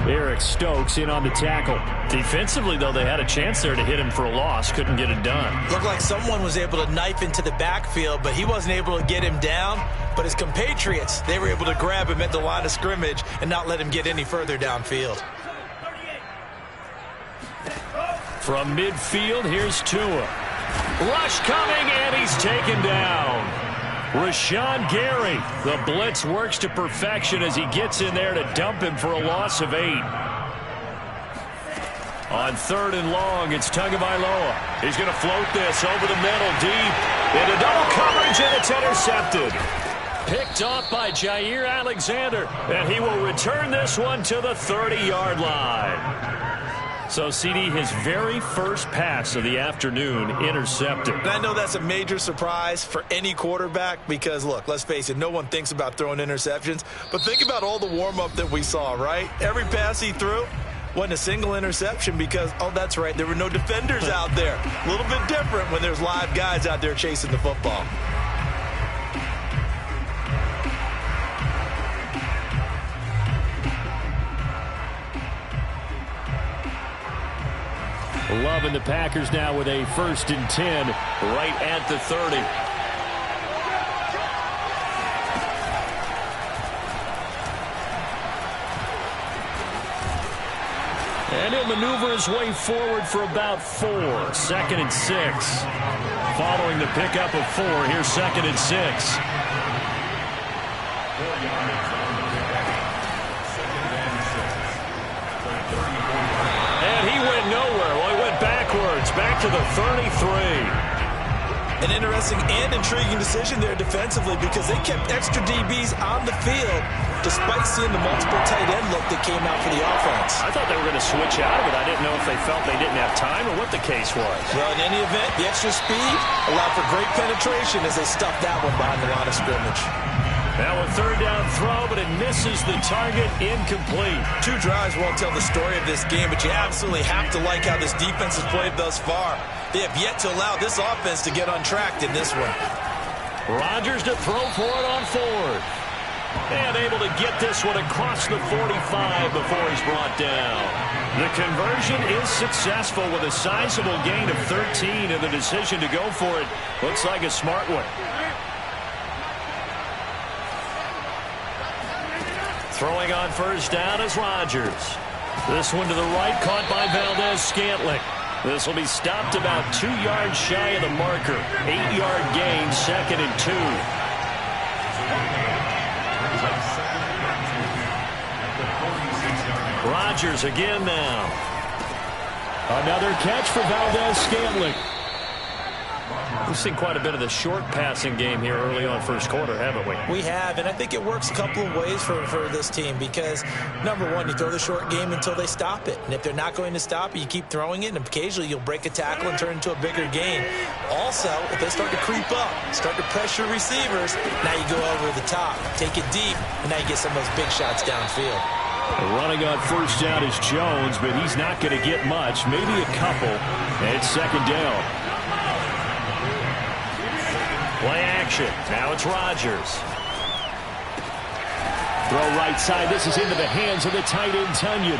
Eric Stokes in on the tackle. Defensively, though, they had a chance there to hit him for a loss. Couldn't get it done. Looked like someone was able to knife into the backfield, but he wasn't able to get him down. But his compatriots, they were able to grab him at the line of scrimmage and not let him get any further downfield. From midfield, here's Tua. Rush coming, and he's taken down. Rashawn Gary. The blitz works to perfection as he gets in there to dump him for a loss of 8. On 3rd and long, it's Tagovailoa. He's going to float this over the middle, deep. Into double coverage, and it's intercepted. Picked off by Jair Alexander, and he will return this one to the 30-yard line. So, CD, his very first pass of the afternoon intercepted. And I know that's a major surprise for any quarterback because, look, let's face it, no one thinks about throwing interceptions. But think about all the warm-up that we saw, right? Every pass he threw wasn't a single interception because, oh, that's right, there were no defenders out there. A little bit different when there's live guys out there chasing the football. Love and the Packers now with a 1st and 10 right at the 30. And he'll maneuver his way forward for about 4. 2nd and 6. Following the pickup of 4, here's 2nd and 6. And he went nowhere. Well, he went backwards, back to the 33. An interesting and intriguing decision there defensively because they kept extra DBs on the field despite seeing the multiple tight end look that came out for the offense. I thought they were going to switch out of it. I didn't know if they felt they didn't have time or what the case was. Well, in any event, the extra speed allowed for great penetration as they stuffed that one behind the line of scrimmage. Now a 3rd down throw, but it misses the target, incomplete. 2 drives won't tell the story of this game, but you absolutely have to like how this defense has played thus far. They have yet to allow this offense to get untracked in this one. Rodgers to throw for it on 4th. And able to get this one across the 45 before he's brought down. The conversion is successful with a sizable gain of 13, and the decision to go for it looks like a smart one. Throwing on 1st down is Rodgers. This one to the right, caught by Valdez-Scantling. This will be stopped about 2 yards shy of the marker. 8-yard gain, 2nd and 2. Rodgers again now. Another catch for Valdez-Scantling. We've seen quite a bit of the short passing game here early on 1st quarter, haven't we? We have, and I think it works a couple of ways for this team because, number one, you throw the short game until they stop it. And if they're not going to stop it, you keep throwing it, and occasionally you'll break a tackle and turn it into a bigger gain. Also, if they start to creep up, start to pressure receivers, now you go over the top, take it deep, and now you get some of those big shots downfield. Running on 1st down is Jones, but he's not going to get much, maybe a couple. And it's 2nd down. Play action. Now it's Rodgers. Throw right side. This is into the hands of the tight end, Tunyon.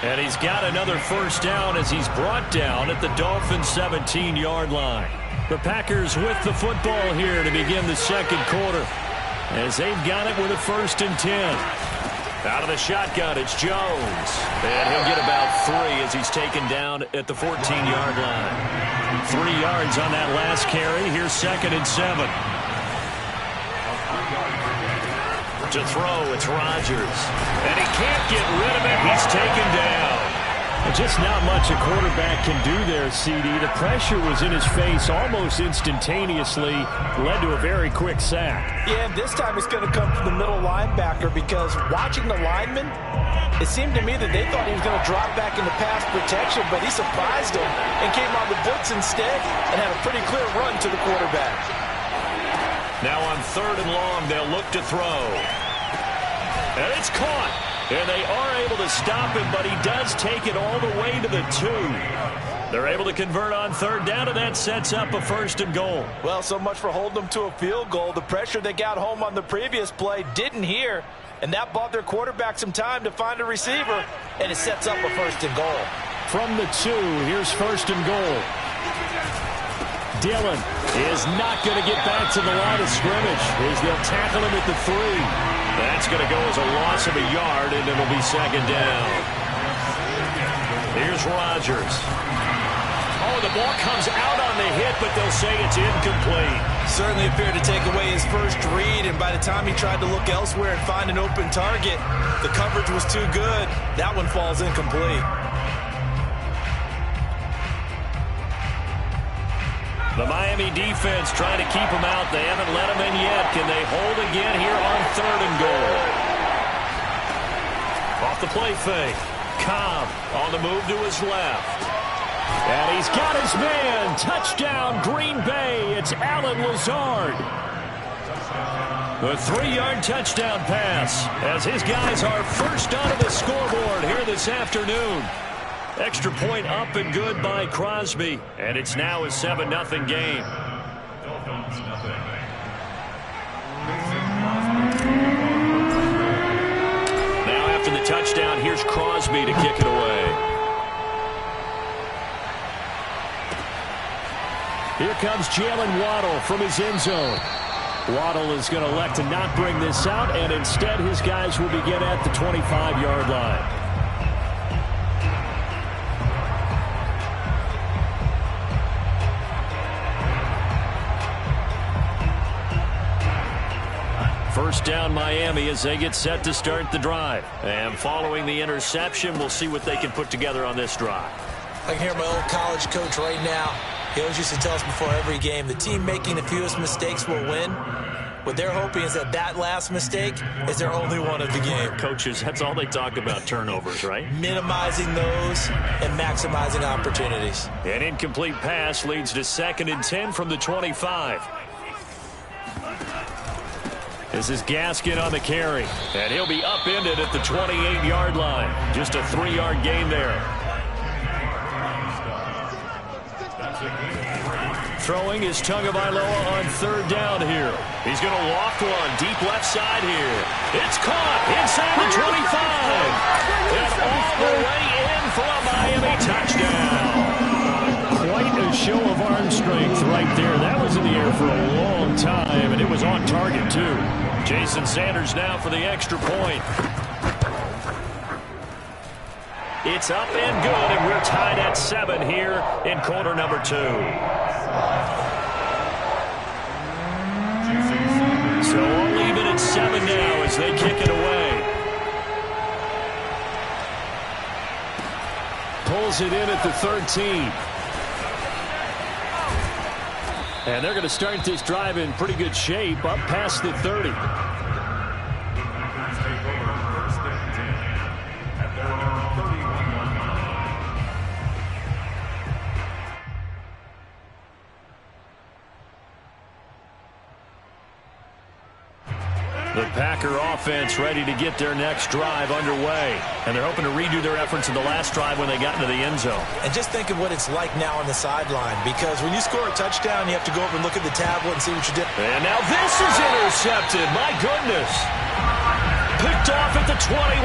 And he's got another 1st down as he's brought down at the Dolphins' 17-yard line. The Packers with the football here to begin the 2nd quarter as they've got it with a 1st and 10. Out of the shotgun, it's Jones. And he'll get about 3 as he's taken down at the 14-yard line. 3 yards on that last carry. Here's 2nd and 7. To throw, it's Rodgers. And he can't get rid of it. He's taken down. Just not much a quarterback can do there, CD. The pressure was in his face almost instantaneously. Led to a very quick sack. Yeah, and this time it's going to come from the middle linebacker because watching the lineman, it seemed to me that they thought he was going to drop back into pass protection, but he surprised them and came on the blitz instead and had a pretty clear run to the quarterback. Now on 3rd and long, they'll look to throw. And it's caught. And they are able to stop him, but he does take it all the way to the 2. They're able to convert on 3rd down, and that sets up a 1st and goal. Well, so much for holding them to a field goal. The pressure they got home on the previous play didn't hear, and that bought their quarterback some time to find a receiver, and it sets up a 1st and goal. From the 2, here's 1st and goal. Dillon is not going to get back to the line of scrimmage as they'll tackle him at the 3. That's going to go as a loss of a yard, and it'll be 2nd down. Here's Rodgers. Oh, the ball comes out on the hit, but they'll say it's incomplete. Certainly appeared to take away his first read, and by the time he tried to look elsewhere and find an open target, the coverage was too good. That one falls incomplete. The Miami defense trying to keep him out. They haven't let him in yet. Can they hold again here on 3rd and goal? Off the play fake. Cobb on the move to his left. And he's got his man. Touchdown, Green Bay. It's Allen Lazard. The 3-yard touchdown pass as his guys are first onto the scoreboard here this afternoon. Extra point up and good by Crosby. And it's now a 7-0 game. Now after the touchdown, here's Crosby to kick it away. Here comes Jalen Waddle from his end zone. Waddle is going to elect to not bring this out, and instead his guys will begin at the 25-yard line. First down Miami as they get set to start the drive. And following the interception, we'll see what they can put together on this drive. I can hear my old college coach right now. He always used to tell us before every game, the team making the fewest mistakes will win. What they're hoping is that last mistake is their only one of the game. Coaches, that's all they talk about, turnovers, right? Minimizing those and maximizing opportunities. An incomplete pass leads to 2nd and 10 from the 25. This is Gaskin on the carry, and he'll be upended at the 28-yard line. Just a 3-yard gain there. Throwing is Tagovailoa on 3rd down here. He's going to loft one deep left side here. It's caught inside the 25. And all the way in for a Miami touchdown. Quite a show of arm strength right there. That was in the air for a long time, and it was on target, too. Jason Sanders now for the extra point. It's up and good, and we're tied at 7 here in quarter number 2. So all even at 7 now as they kick it away. Pulls it in at the 13. And they're going to start this drive in pretty good shape up past the 30. The Packer offense ready to get their next drive underway. And they're hoping to redo their efforts in the last drive when they got into the end zone. And just think of what it's like now on the sideline, because when you score a touchdown, you have to go over and look at the tablet and see what you did. And now this is intercepted. My goodness. Picked off at the 21.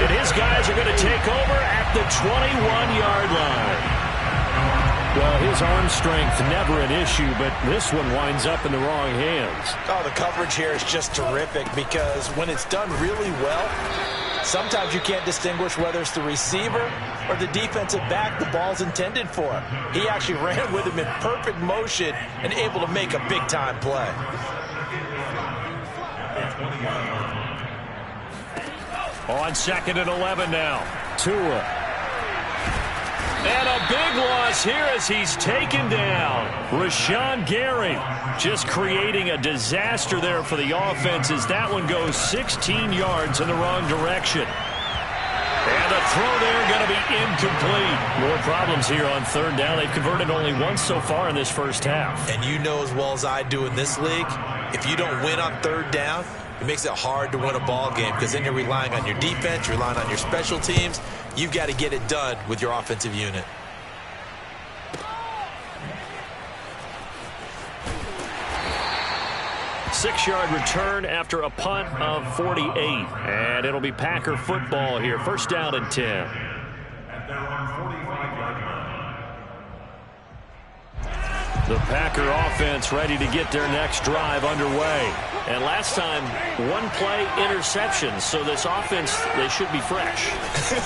And his guys are going to take over at the 21-yard line. Well, his arm strength never an issue, but this one winds up in the wrong hands. Oh, the coverage here is just terrific, because when it's done really well, sometimes you can't distinguish whether it's the receiver or the defensive back the ball's intended for. He actually ran with him in perfect motion and able to make a big-time play. On 2nd and 11 now. Tua. And a big loss here as he's taken down. Rashawn Gary just creating a disaster there for the offense as that one goes 16 yards in the wrong direction. And the throw there going to be incomplete. More problems here on 3rd down. They've converted only once so far in this first half. And you know as well as I do in this league, If you don't win on third down, it makes it hard to win a ball game because then you're relying on your defense, you're relying on your special teams. You've got to get it done with your offensive unit. Six-yard return after a punt of 48. And it'll be Packer football here. First down and 10. At their own 45-yard line. The Packer offense ready to get their next drive underway. And last time, one-play interception. So this offense, they should be fresh.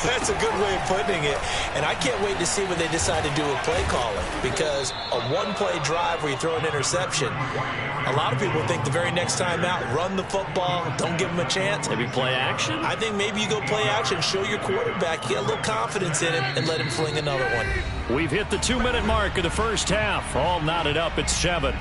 That's a good way of putting it. And I can't wait to see when they decide to do a play calling. Because a one-play drive where you throw an interception, a lot of people think the very next time out, run the football, don't give them a chance. Maybe play action? I think maybe you go play action, show your quarterback, get a little confidence in him, and let him fling another one. We've hit the 2-minute mark of the first half. All knotted up at 7.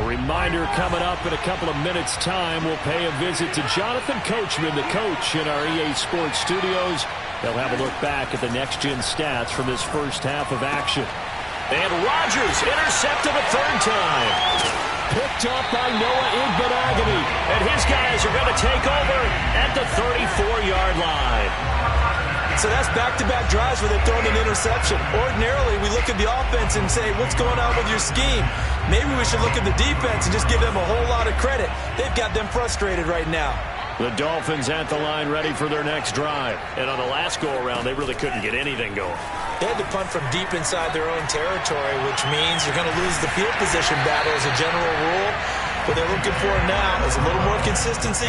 Reminder coming up in a couple of minutes' time. We'll pay a visit to Jonathan Coachman, the coach in our EA Sports studios. They'll have a look back at the next-gen stats from this first half of action. And Rodgers intercepted a third time. Picked up by Noah Igbinoghene. And his guys are going to take over at the 34-yard line. So that's back-to-back drives where they've thrown an interception. Ordinarily, we look at the offense and say, what's going on with your scheme? Maybe we should look at the defense and just give them a whole lot of credit. They've got them frustrated right now. The Dolphins at the line ready for their next drive. And on the last go-around, they really couldn't get anything going. They had to punt from deep inside their own territory, which means you're going to lose the field position battle as a general rule. What they're looking for now is a little more consistency,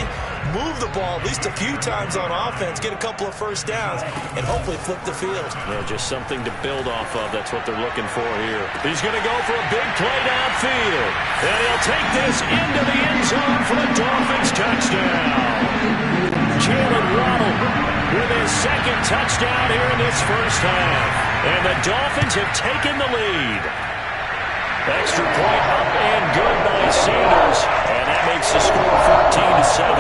move the ball at least a few times on offense, get a couple of first downs, and hopefully flip the field. Well, just something to build off of. That's what they're looking for here. He's going to go for a big play downfield. And he'll take this into the end zone for the Dolphins touchdown. Jalen Waddle with his second touchdown here in this first half. And the Dolphins have taken the lead. Extra point up and good by Sanders. And that makes the score 14-7.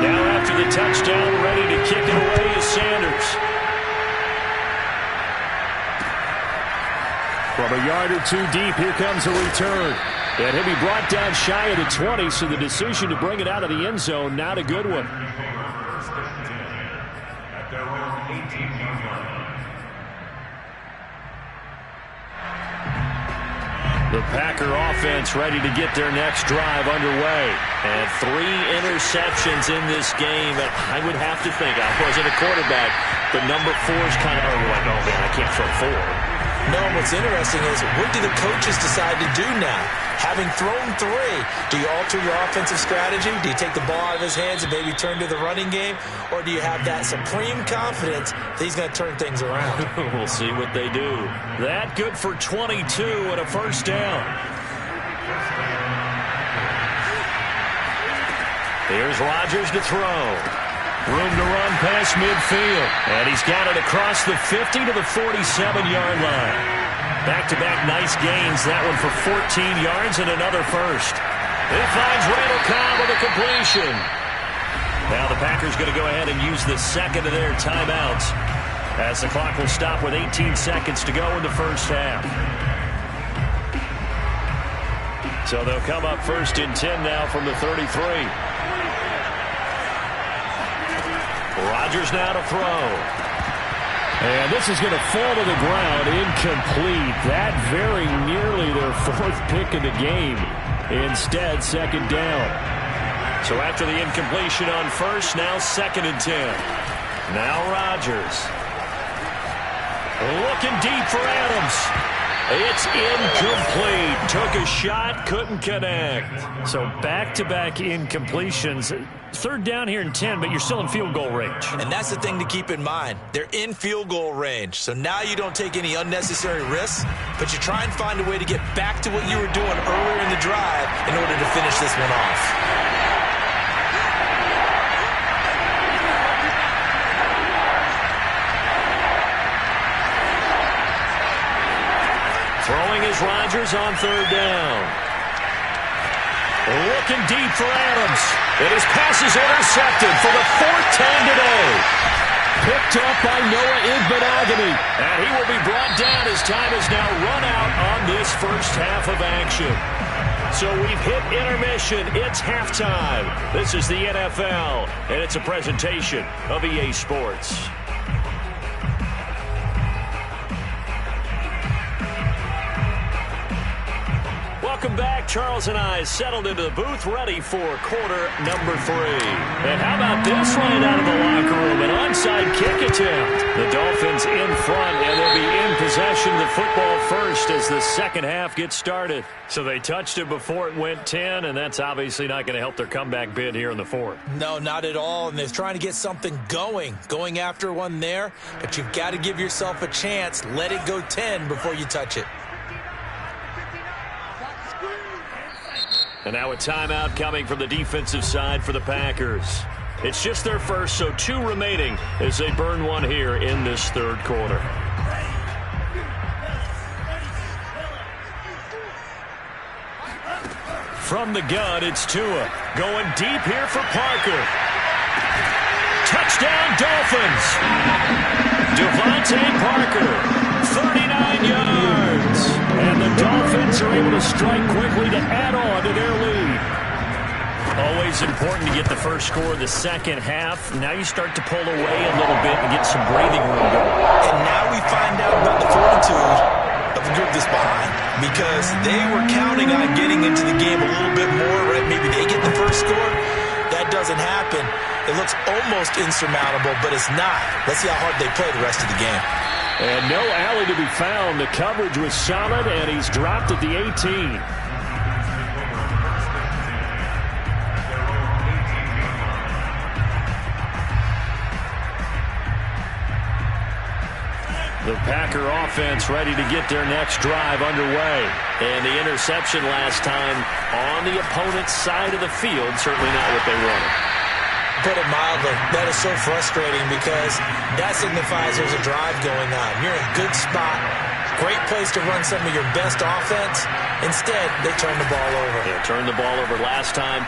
Now after the touchdown, ready to kick it away is Sanders. From a yard or two deep, here comes a return. And he'll be brought down shy of the 20, so the decision to bring it out of the end zone, not a good one. At their own 18-yard line. The Packer offense ready to get their next drive underway. And 3 interceptions in this game. I would have to think, I wasn't a quarterback, but number 4 is kind of, like, oh, man, I can't throw 4. No, what's interesting is what do the coaches decide to do now? Having thrown 3, do you alter your offensive strategy? Do you take the ball out of his hands and maybe turn to the running game? Or do you have that supreme confidence that he's going to turn things around? We'll see what they do. That good for 22 and a first down. Here's Rodgers to throw. Room to run past midfield. And he's got it across the 50 to the 47-yard line. Back-to-back nice gains. That one for 14 yards and another first. It finds Randall Cobb with a completion. Now the Packers going to go ahead and use the second of their timeouts as the clock will stop with 18 seconds to go in the first half. So they'll come up first and 10 now from the 33. Rodgers now to throw. And this is going to fall to the ground, incomplete. That very nearly their 4th pick of the game. Instead, second down. So after the incompletion on first, now 2nd and 10. Now Rodgers. Looking deep for Adams. It's incomplete. Took a shot, couldn't connect. So back-to-back incompletions. 3rd down here and 10, but you're still in field goal range. And that's the thing to keep in mind. They're in field goal range. So now you don't take any unnecessary risks, but you try and find a way to get back to what you were doing earlier in the drive in order to finish this one off. Throwing is Rodgers on 3rd down. Looking deep for Adams. And his pass is intercepted for the fourth time today. Picked up by Noah Igbenogany. And he will be brought down as time has now run out on this first half of action. So we've hit intermission. It's halftime. This is the NFL, and it's a presentation of EA Sports. Welcome back. Charles and I settled into the booth, ready for quarter number 3. And how about this right out of the locker room? An onside kick attempt. The Dolphins in front, and they'll be in possession of the football first as the second half gets started. So they touched it before it went 10, and that's obviously not going to help their comeback bid here in the fourth. No, not at all, and they're trying to get something going after one there, but you've got to give yourself a chance. Let it go 10 before you touch it. And now a timeout coming from the defensive side for the Packers. It's just their first, so 2 remaining as they burn one here in this third quarter. From the gun, it's Tua. Going deep here for Parker. Touchdown, Dolphins. Devontae Parker, 39 yards. And the Dolphins are able to strike quickly to add on to their lead. Always important to get the first score of the second half. Now you start to pull away a little bit and get some breathing room going. And now we find out about the fortitude of the group that's behind, because they were counting on getting into the game a little bit more, right? Maybe they get the first score. That doesn't happen. It looks almost insurmountable, but it's not. Let's see how hard they play the rest of the game. And no alley to be found. The coverage was solid, and he's dropped at the 18. The Packer offense ready to get their next drive underway. And the interception last time on the opponent's side of the field, certainly not what they wanted. Put it mildly, that is so frustrating, because that signifies there's a drive going on. You're in a good spot, great place to run some of your best offense. Instead, they turn the ball over. Yeah, turned the ball over last time.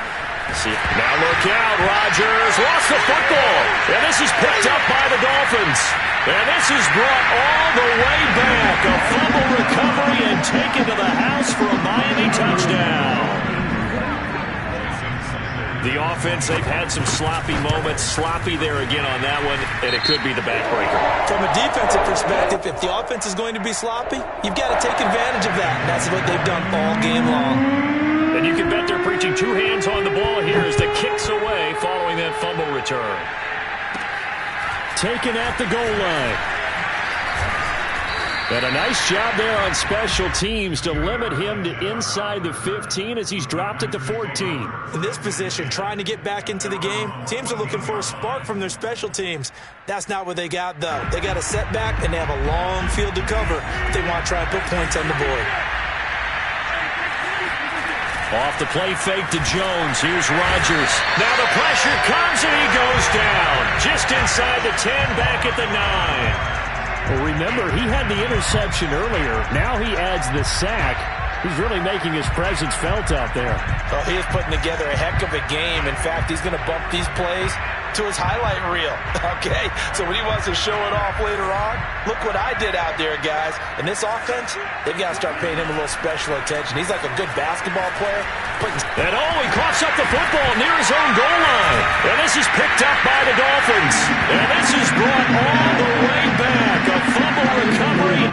See, now look out, Rodgers lost the football, and this is picked up by the Dolphins. And this is brought all the way back. A fumble recovery and taken to the house for a Miami touchdown. The offense, they've had some sloppy moments. Sloppy there again on that one, and it could be the backbreaker. From a defensive perspective, if the offense is going to be sloppy, you've got to take advantage of that. And that's what they've done all game long. And you can bet they're preaching 2 hands on the ball here as the kick's away following that fumble return. Taken at the goal line. And a nice job there on special teams to limit him to inside the 15 as he's dropped it to 14. In this position, trying to get back into the game, teams are looking for a spark from their special teams. That's not what they got, though. They got a setback, and they have a long field to cover if they want to try and put points on the board. Off the play fake to Jones. Here's Rodgers. Now the pressure comes, and he goes down. Just inside the 10, back at the 9. Well, remember, he had the interception earlier. Now he adds the sack. He's really making his presence felt out there. Well, he is putting together a heck of a game. In fact, he's going to bump these plays to his highlight reel. Okay? So when he wants to show it off later on, look what I did out there, guys. And this offense, they've got to start paying him a little special attention. He's like a good basketball player. And he coughs up the football near his own goal line. And this is picked up by the Dolphins. And this is brought all the way back. A fumble recovery.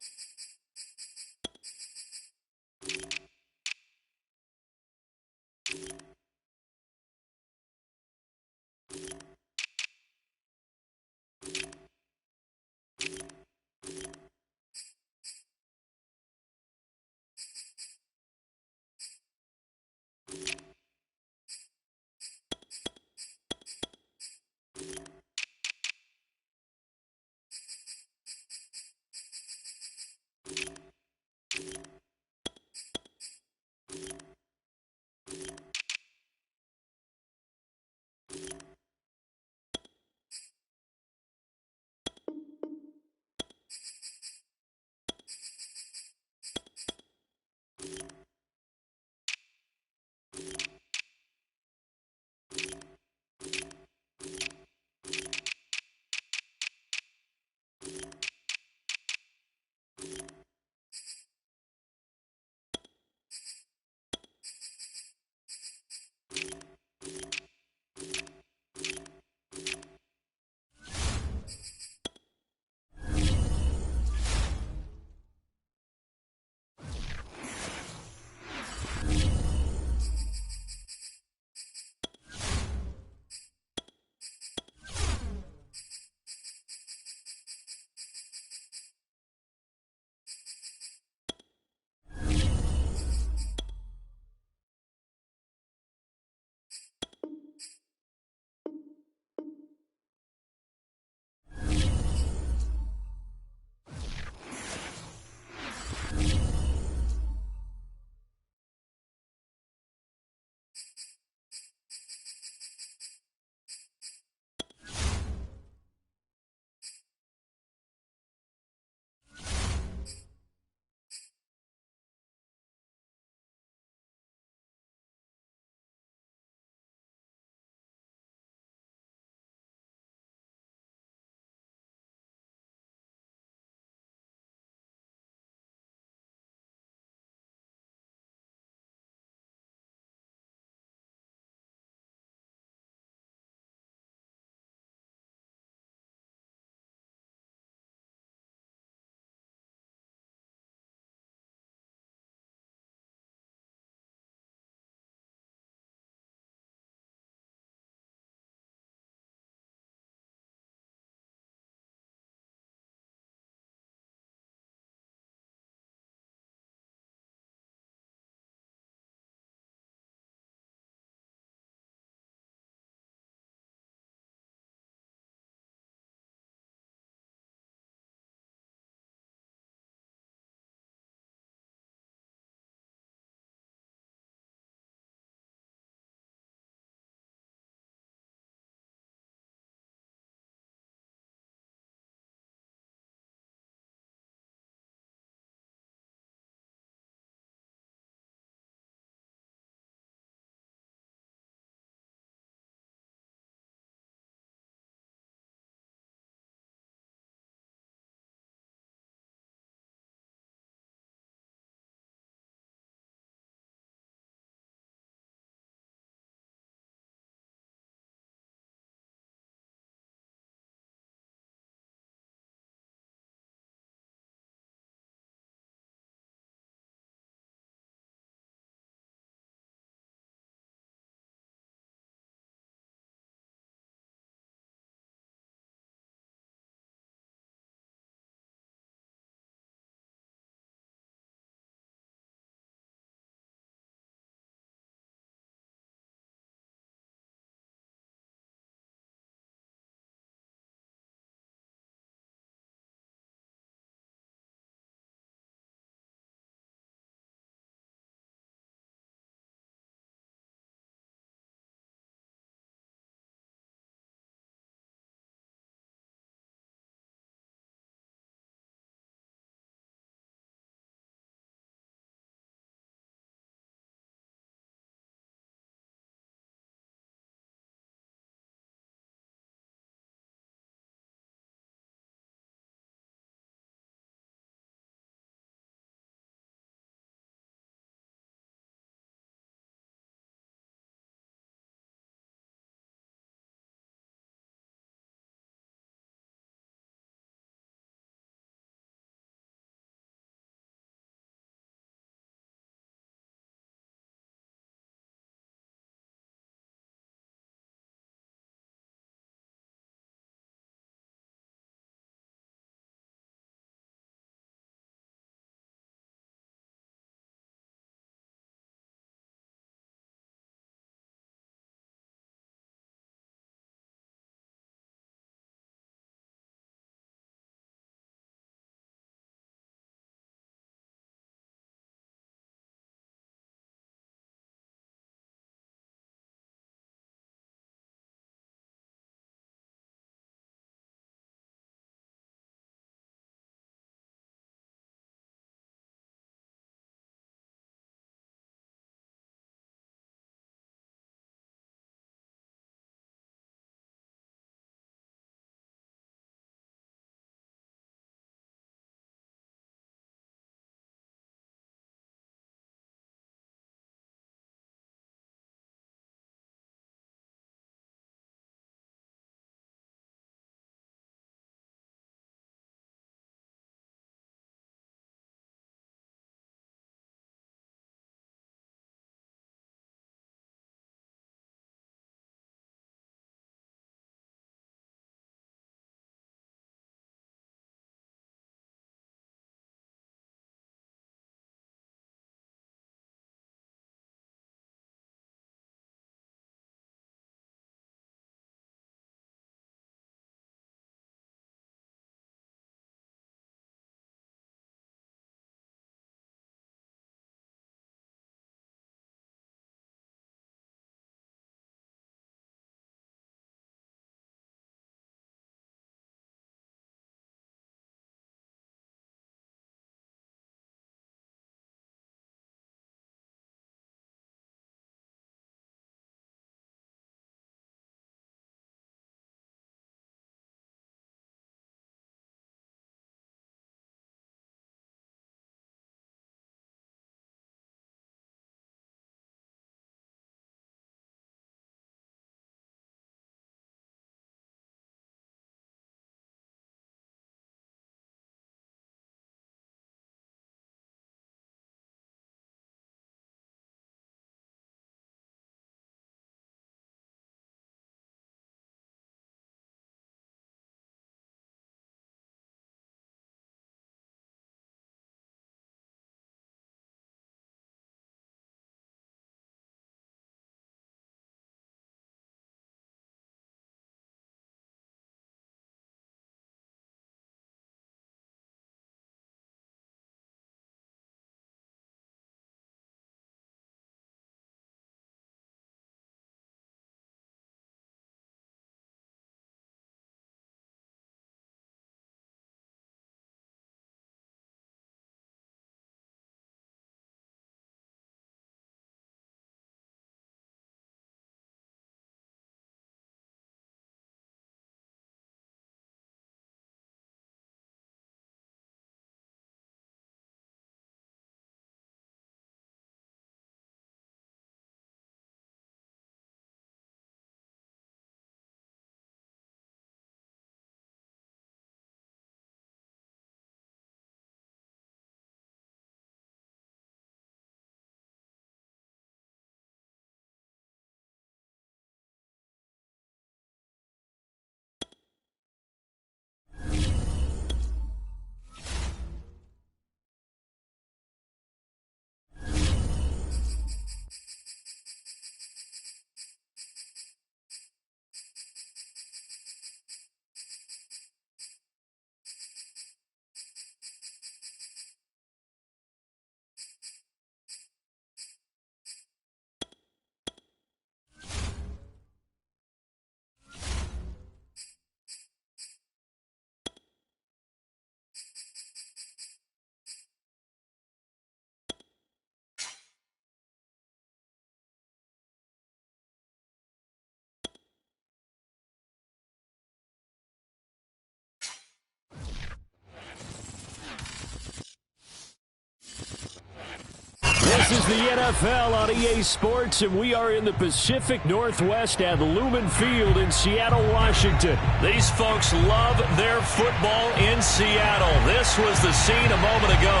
This is the NFL on EA Sports, and we are in the Pacific Northwest at Lumen Field in Seattle, Washington. These folks love their football in Seattle. This was the scene a moment ago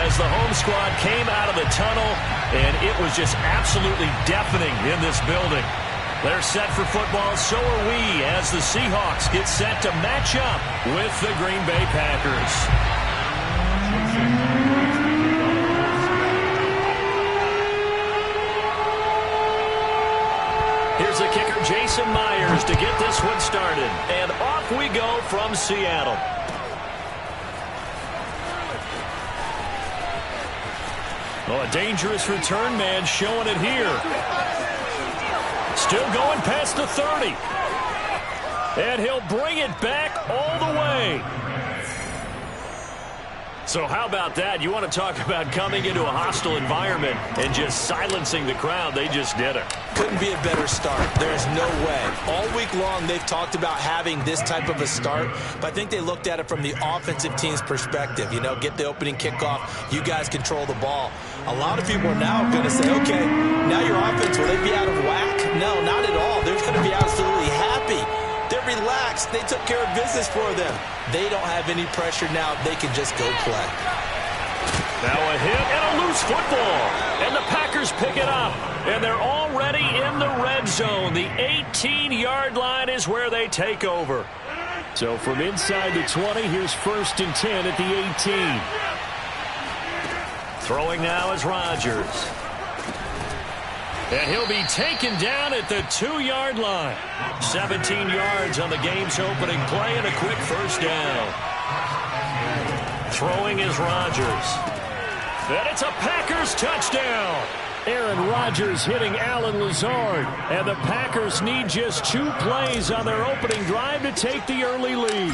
as the home squad came out of the tunnel, and it was just absolutely deafening in this building. They're set for football, so are we, as the Seahawks get set to match up with the Green Bay Packers. Here's the kicker, Jason Myers, to get this one started. And off we go from Seattle. Oh, a dangerous return man showing it here. Still going past the 30. And he'll bring it back all the way. So how about that? You want to talk about coming into a hostile environment and just silencing the crowd. They just did it. Couldn't be a better start. There's no way. All week long, they've talked about having this type of a start, but I think they looked at it from the offensive team's perspective. You know, get the opening kickoff. You guys control the ball. A lot of people are now going to say, okay, now your offense, will they be out of whack? No, not at all. They're going to be absolutely happy. They're relaxed. They took care of business for them. They don't have any pressure now. They can just go play. Now a hit and a loose football. And the Packers pick it up. And they're already in the red zone. The 18-yard line is where they take over. So from inside the 20, here's 1st and 10 at the 18. Throwing now is Rodgers. And he'll be taken down at the 2-yard line. 17 yards on the game's opening play and a quick first down. Throwing is Rodgers. And it's a Packers touchdown. Aaron Rodgers hitting Allen Lazard. And the Packers need just 2 plays on their opening drive to take the early lead.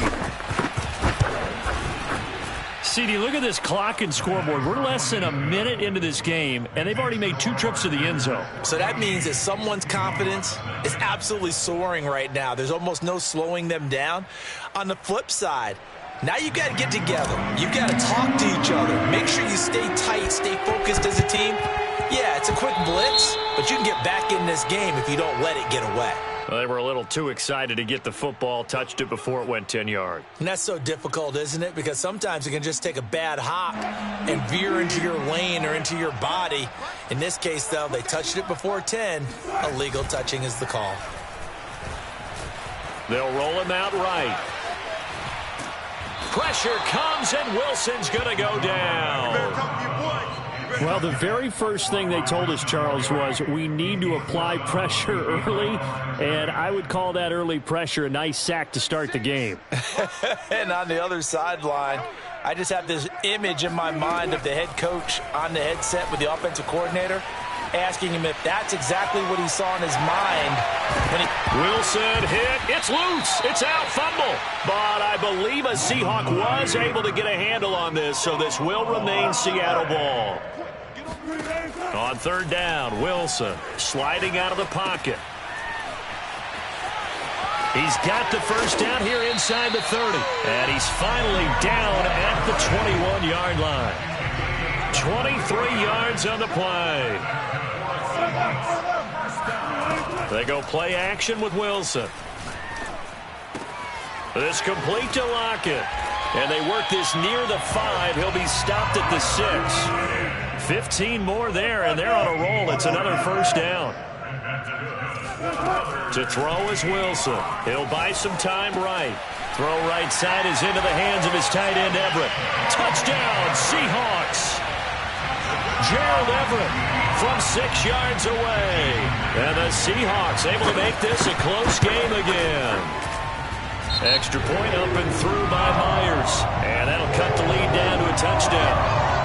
CD, look at this clock and scoreboard. We're less than a minute into this game, and they've already made 2 trips to the end zone. So that means that someone's confidence is absolutely soaring right now. There's almost no slowing them down. On the flip side, now you got to get together. You got to talk to each other. Make sure you stay tight, stay focused as a team. Yeah, it's a quick blitz, but you can get back in this game if you don't let it get away. Well, they were a little too excited to get the football, touched it before it went 10 yards. And that's so difficult, isn't it? Because sometimes it can just take a bad hop and veer into your lane or into your body. In this case, though, they touched it before 10. Illegal touching is the call. They'll roll him out right. Pressure comes, and Wilson's going to go down. Well, the very first thing they told us, Charles, was we need to apply pressure early, and I would call that early pressure a nice sack to start the game. And on the other sideline, I just have this image in my mind of the head coach on the headset with the offensive coordinator asking him if that's exactly what he saw in his mind. Wilson hit. It's loose. It's out. Fumble. But I believe a Seahawk was able to get a handle on this, so this will remain Seattle ball. On 3rd down, Wilson sliding out of the pocket. He's got the first down here inside the 30. And he's finally down at the 21-yard line. 23 yards on the play. They go play action with Wilson. This complete to Lockett. And they work this near the 5. He'll be stopped at the 6. 15 more there, and they're on a roll. It's another first down. To throw is Wilson. He'll buy some time right. Throw right side is into the hands of his tight end, Everett. Touchdown, Seahawks. Gerald Everett from 6 yards away. And the Seahawks able to make this a close game again. Extra point up and through by Myers. And that'll cut the lead down to a touchdown.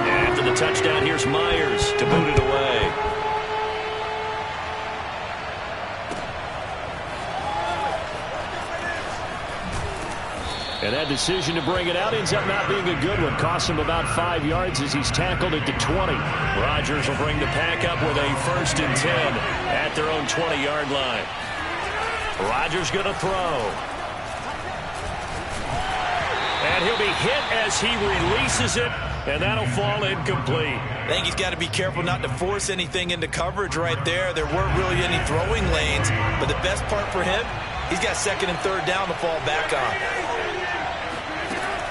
After the touchdown, here's Myers to boot it away. And that decision to bring it out ends up not being a good one. Costs him about 5 yards as he's tackled at the 20. Rodgers will bring the pack up with a 1st and 10 at their own 20-yard line. Rodgers going to throw. And he'll be hit as he releases it, and that'll fall incomplete. I think he's got to be careful not to force anything into coverage right there. There weren't really any throwing lanes, but the best part for him, he's got second and third down to fall back on.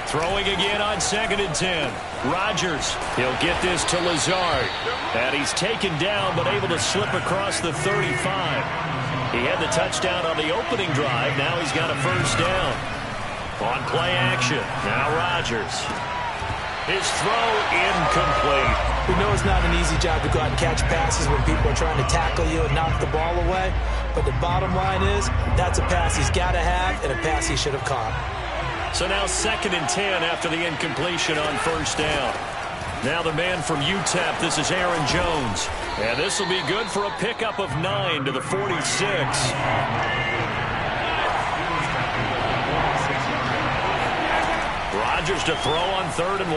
Throwing again on 2nd and 10. Rodgers, he'll get this to Lazard. And he's taken down but able to slip across the 35. He had the touchdown on the opening drive. Now he's got a first down. On play action. Now Rodgers. His throw incomplete. We know it's not an easy job to go out and catch passes when people are trying to tackle you and knock the ball away. But the bottom line is, that's a pass he's got to have and a pass he should have caught. So now 2nd and 10 after the incompletion on first down. Now the man from UTEP, this is Aaron Jones. And this will be good for a pickup of 9 to the 46. Rodgers to throw on 3rd and 1.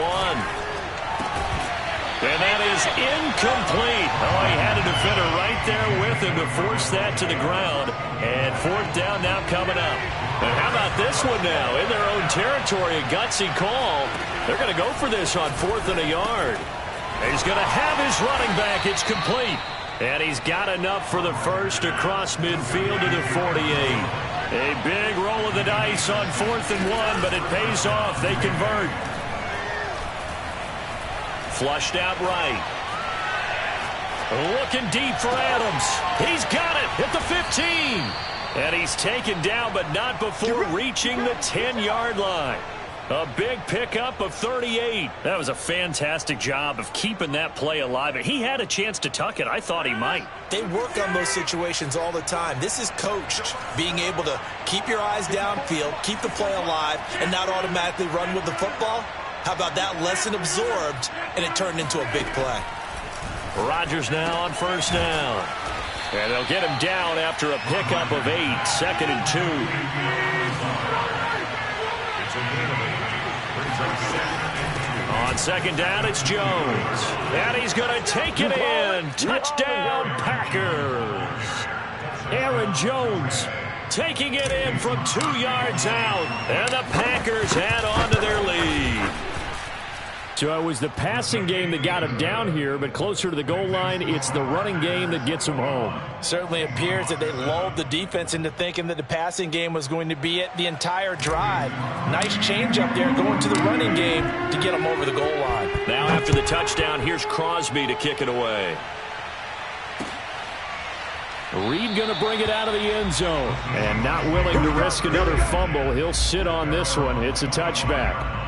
And that is incomplete. Oh, he had a defender right there with him to force that to the ground. And 4th down now coming up. And how about this one now? In their own territory, a gutsy call. They're going to go for this on 4th and a yard. He's going to have his running back. It's complete. And he's got enough for the first across midfield to the 48. A big roll of the dice on 4th and 1, but it pays off. They convert. Flushed out right. Looking deep for Adams. He's got it at the 15. And he's taken down, but not before reaching the 10-yard line. A big pickup of 38. That was a fantastic job of keeping that play alive. He had a chance to tuck it. I thought he might. They work on those situations all the time. This is coached, being able to keep your eyes downfield, keep the play alive, and not automatically run with the football. How about that lesson absorbed, and it turned into a big play. Rodgers now on first down. And they'll get him down after a pickup of 8, 2nd and 2. On 2nd down, it's Jones. And he's going to take it in. Touchdown, Packers. Aaron Jones taking it in from 2 yards out. And the Packers add on to their lead. So it was the passing game that got him down here, but closer to the goal line, it's the running game that gets him home. Certainly appears that they lulled the defense into thinking that the passing game was going to be it the entire drive. Nice change up there going to the running game to get them over the goal line. Now after the touchdown, here's Crosby to kick it away. Reed going to bring it out of the end zone. And not willing to risk another fumble. He'll sit on this one. It's a touchback.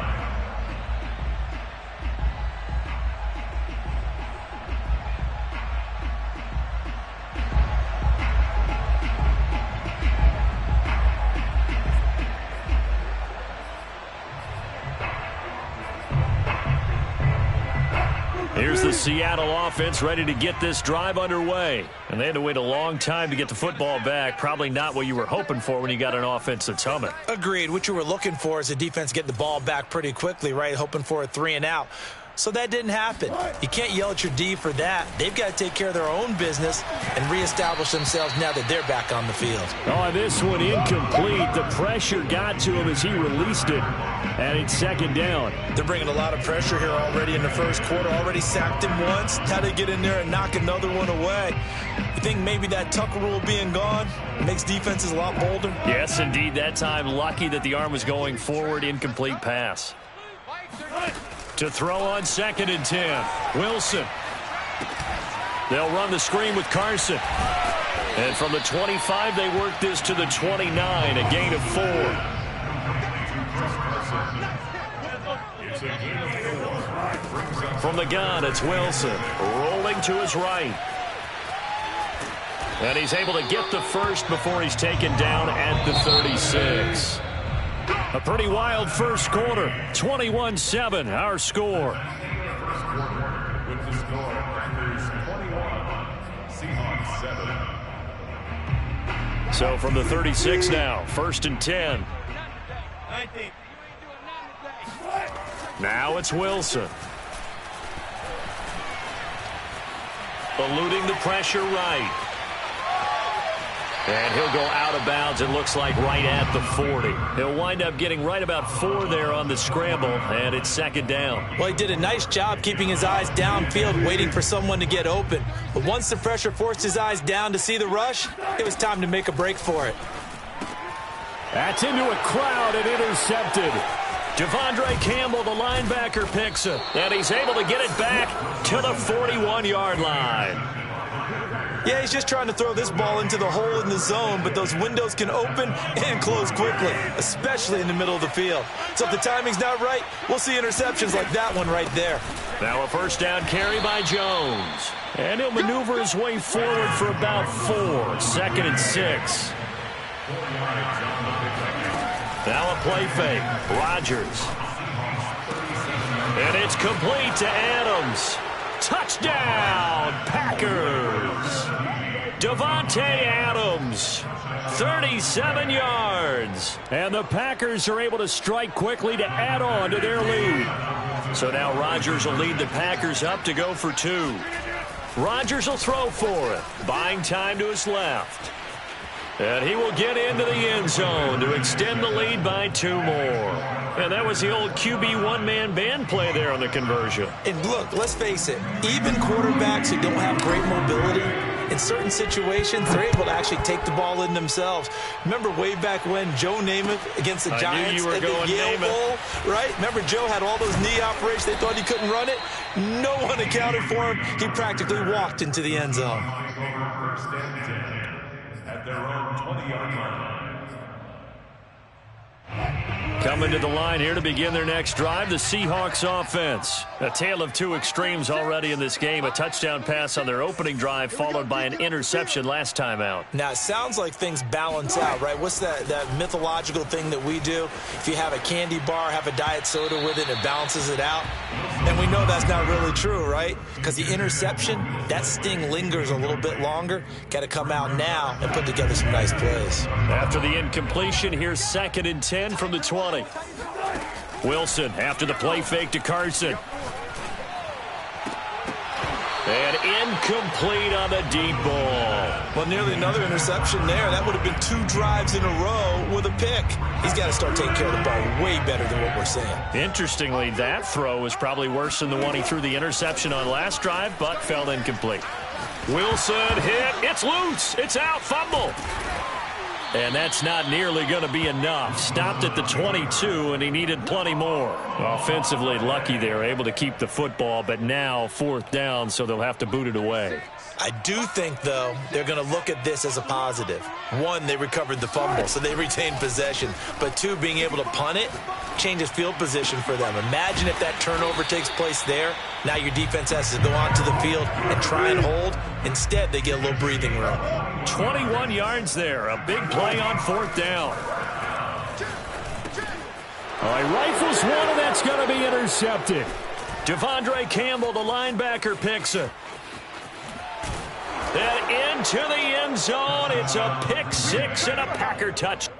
Here's the Seattle offense ready to get this drive underway. And they had to wait a long time to get the football back. Probably not what you were hoping for when you got an offense that's humming. Agreed. What you were looking for is the defense getting the ball back pretty quickly, right? Hoping for a 3 and out. So that didn't happen. You can't yell at your D for that. They've got to take care of their own business and reestablish themselves now that they're back on the field. Oh, this one incomplete. The pressure got to him as he released it. And it's 2nd down. They're bringing a lot of pressure here already in the first quarter. Already sacked him once. How to get in there and knock another one away. You think maybe that tuck rule being gone makes defenses a lot bolder? Yes, indeed. That time, lucky that the arm was going forward. Incomplete pass. To throw on 2nd and 10. Wilson. They'll run the screen with Carson. And from the 25, they work this to the 29, a gain of 4. From the gun, it's Wilson. Rolling to his right. And he's able to get the first before he's taken down at the 36. A pretty wild first quarter. 21-7, our score. With the score, Packers 21, Seahawks 7. So from the 36 now, 1st and 10. Now it's Wilson. Eluding the pressure right. And he'll go out of bounds, it looks like, right at the 40. He'll wind up getting right about 4 there on the scramble, and it's second down. Well, he did a nice job keeping his eyes downfield, waiting for someone to get open. But once the pressure forced his eyes down to see the rush, it was time to make a break for it. That's into a crowd and intercepted. Devondre Campbell, the linebacker, picks it. And he's able to get it back to the 41-yard line. Yeah, he's just trying to throw this ball into the hole in the zone, but those windows can open and close quickly, especially in the middle of the field. So if the timing's not right, we'll see interceptions like that one right there. Now a first down carry by Jones. And he'll maneuver his way forward for about 4. Second and 6. Now a play fake. Rodgers. And it's complete to Adams. Touchdown, Packers. Davante Adams, 37 yards. And the Packers are able to strike quickly to add on to their lead. So now Rodgers will lead the Packers up to go for 2. Rodgers will throw for it, buying time to his left. And he will get into the end zone to extend the lead by 2 more. And that was the old QB one-man band play there on the conversion. And look, let's face it, even quarterbacks who don't have great mobility, in certain situations, they're able to actually take the ball in themselves. Remember way back when Joe Namath against the Giants at the Yale Bowl, right? Remember Joe had all those knee operations. They thought he couldn't run it. No one accounted for him. He practically walked into the end zone. At their own 20-yard line. Coming to the line here to begin their next drive, the Seahawks offense. A tale of 2 extremes already in this game. A touchdown pass on their opening drive, followed by an interception last time out. Now, it sounds like things balance out, right? What's that mythological thing that we do? If you have a candy bar, have a diet soda with it, it balances it out. And we know that's not really true, right? Because the interception, that sting lingers a little bit longer. Got to come out now and put together some nice plays. After the incompletion, here's 2nd and 10 from the 20. Wilson after the play fake to Carson. And incomplete on the deep ball. Well, nearly another interception there. That would have been 2 drives in a row with a pick. He's got to start taking care of the ball way better than what we're seeing. Interestingly, that throw was probably worse than the one he threw the interception on last drive, but fell incomplete. Wilson hit. It's loose. It's out. Fumble. And that's not nearly going to be enough. Stopped at the 22, and he needed plenty more. Offensively, lucky they're able to keep the football, but now 4th down, so they'll have to boot it away. I do think, though, they're going to look at this as a positive. 1, they recovered the fumble, so they retained possession. But 2, being able to punt it changes field position for them. Imagine if that turnover takes place there. Now your defense has to go onto the field and try and hold. Instead, they get a little breathing room. 21 yards there. A big play on 4th down. All right, rifles one, and that's going to be intercepted. Devondre Campbell, the linebacker, picks it. And into the end zone. It's a pick 6 and a Packer touchdown.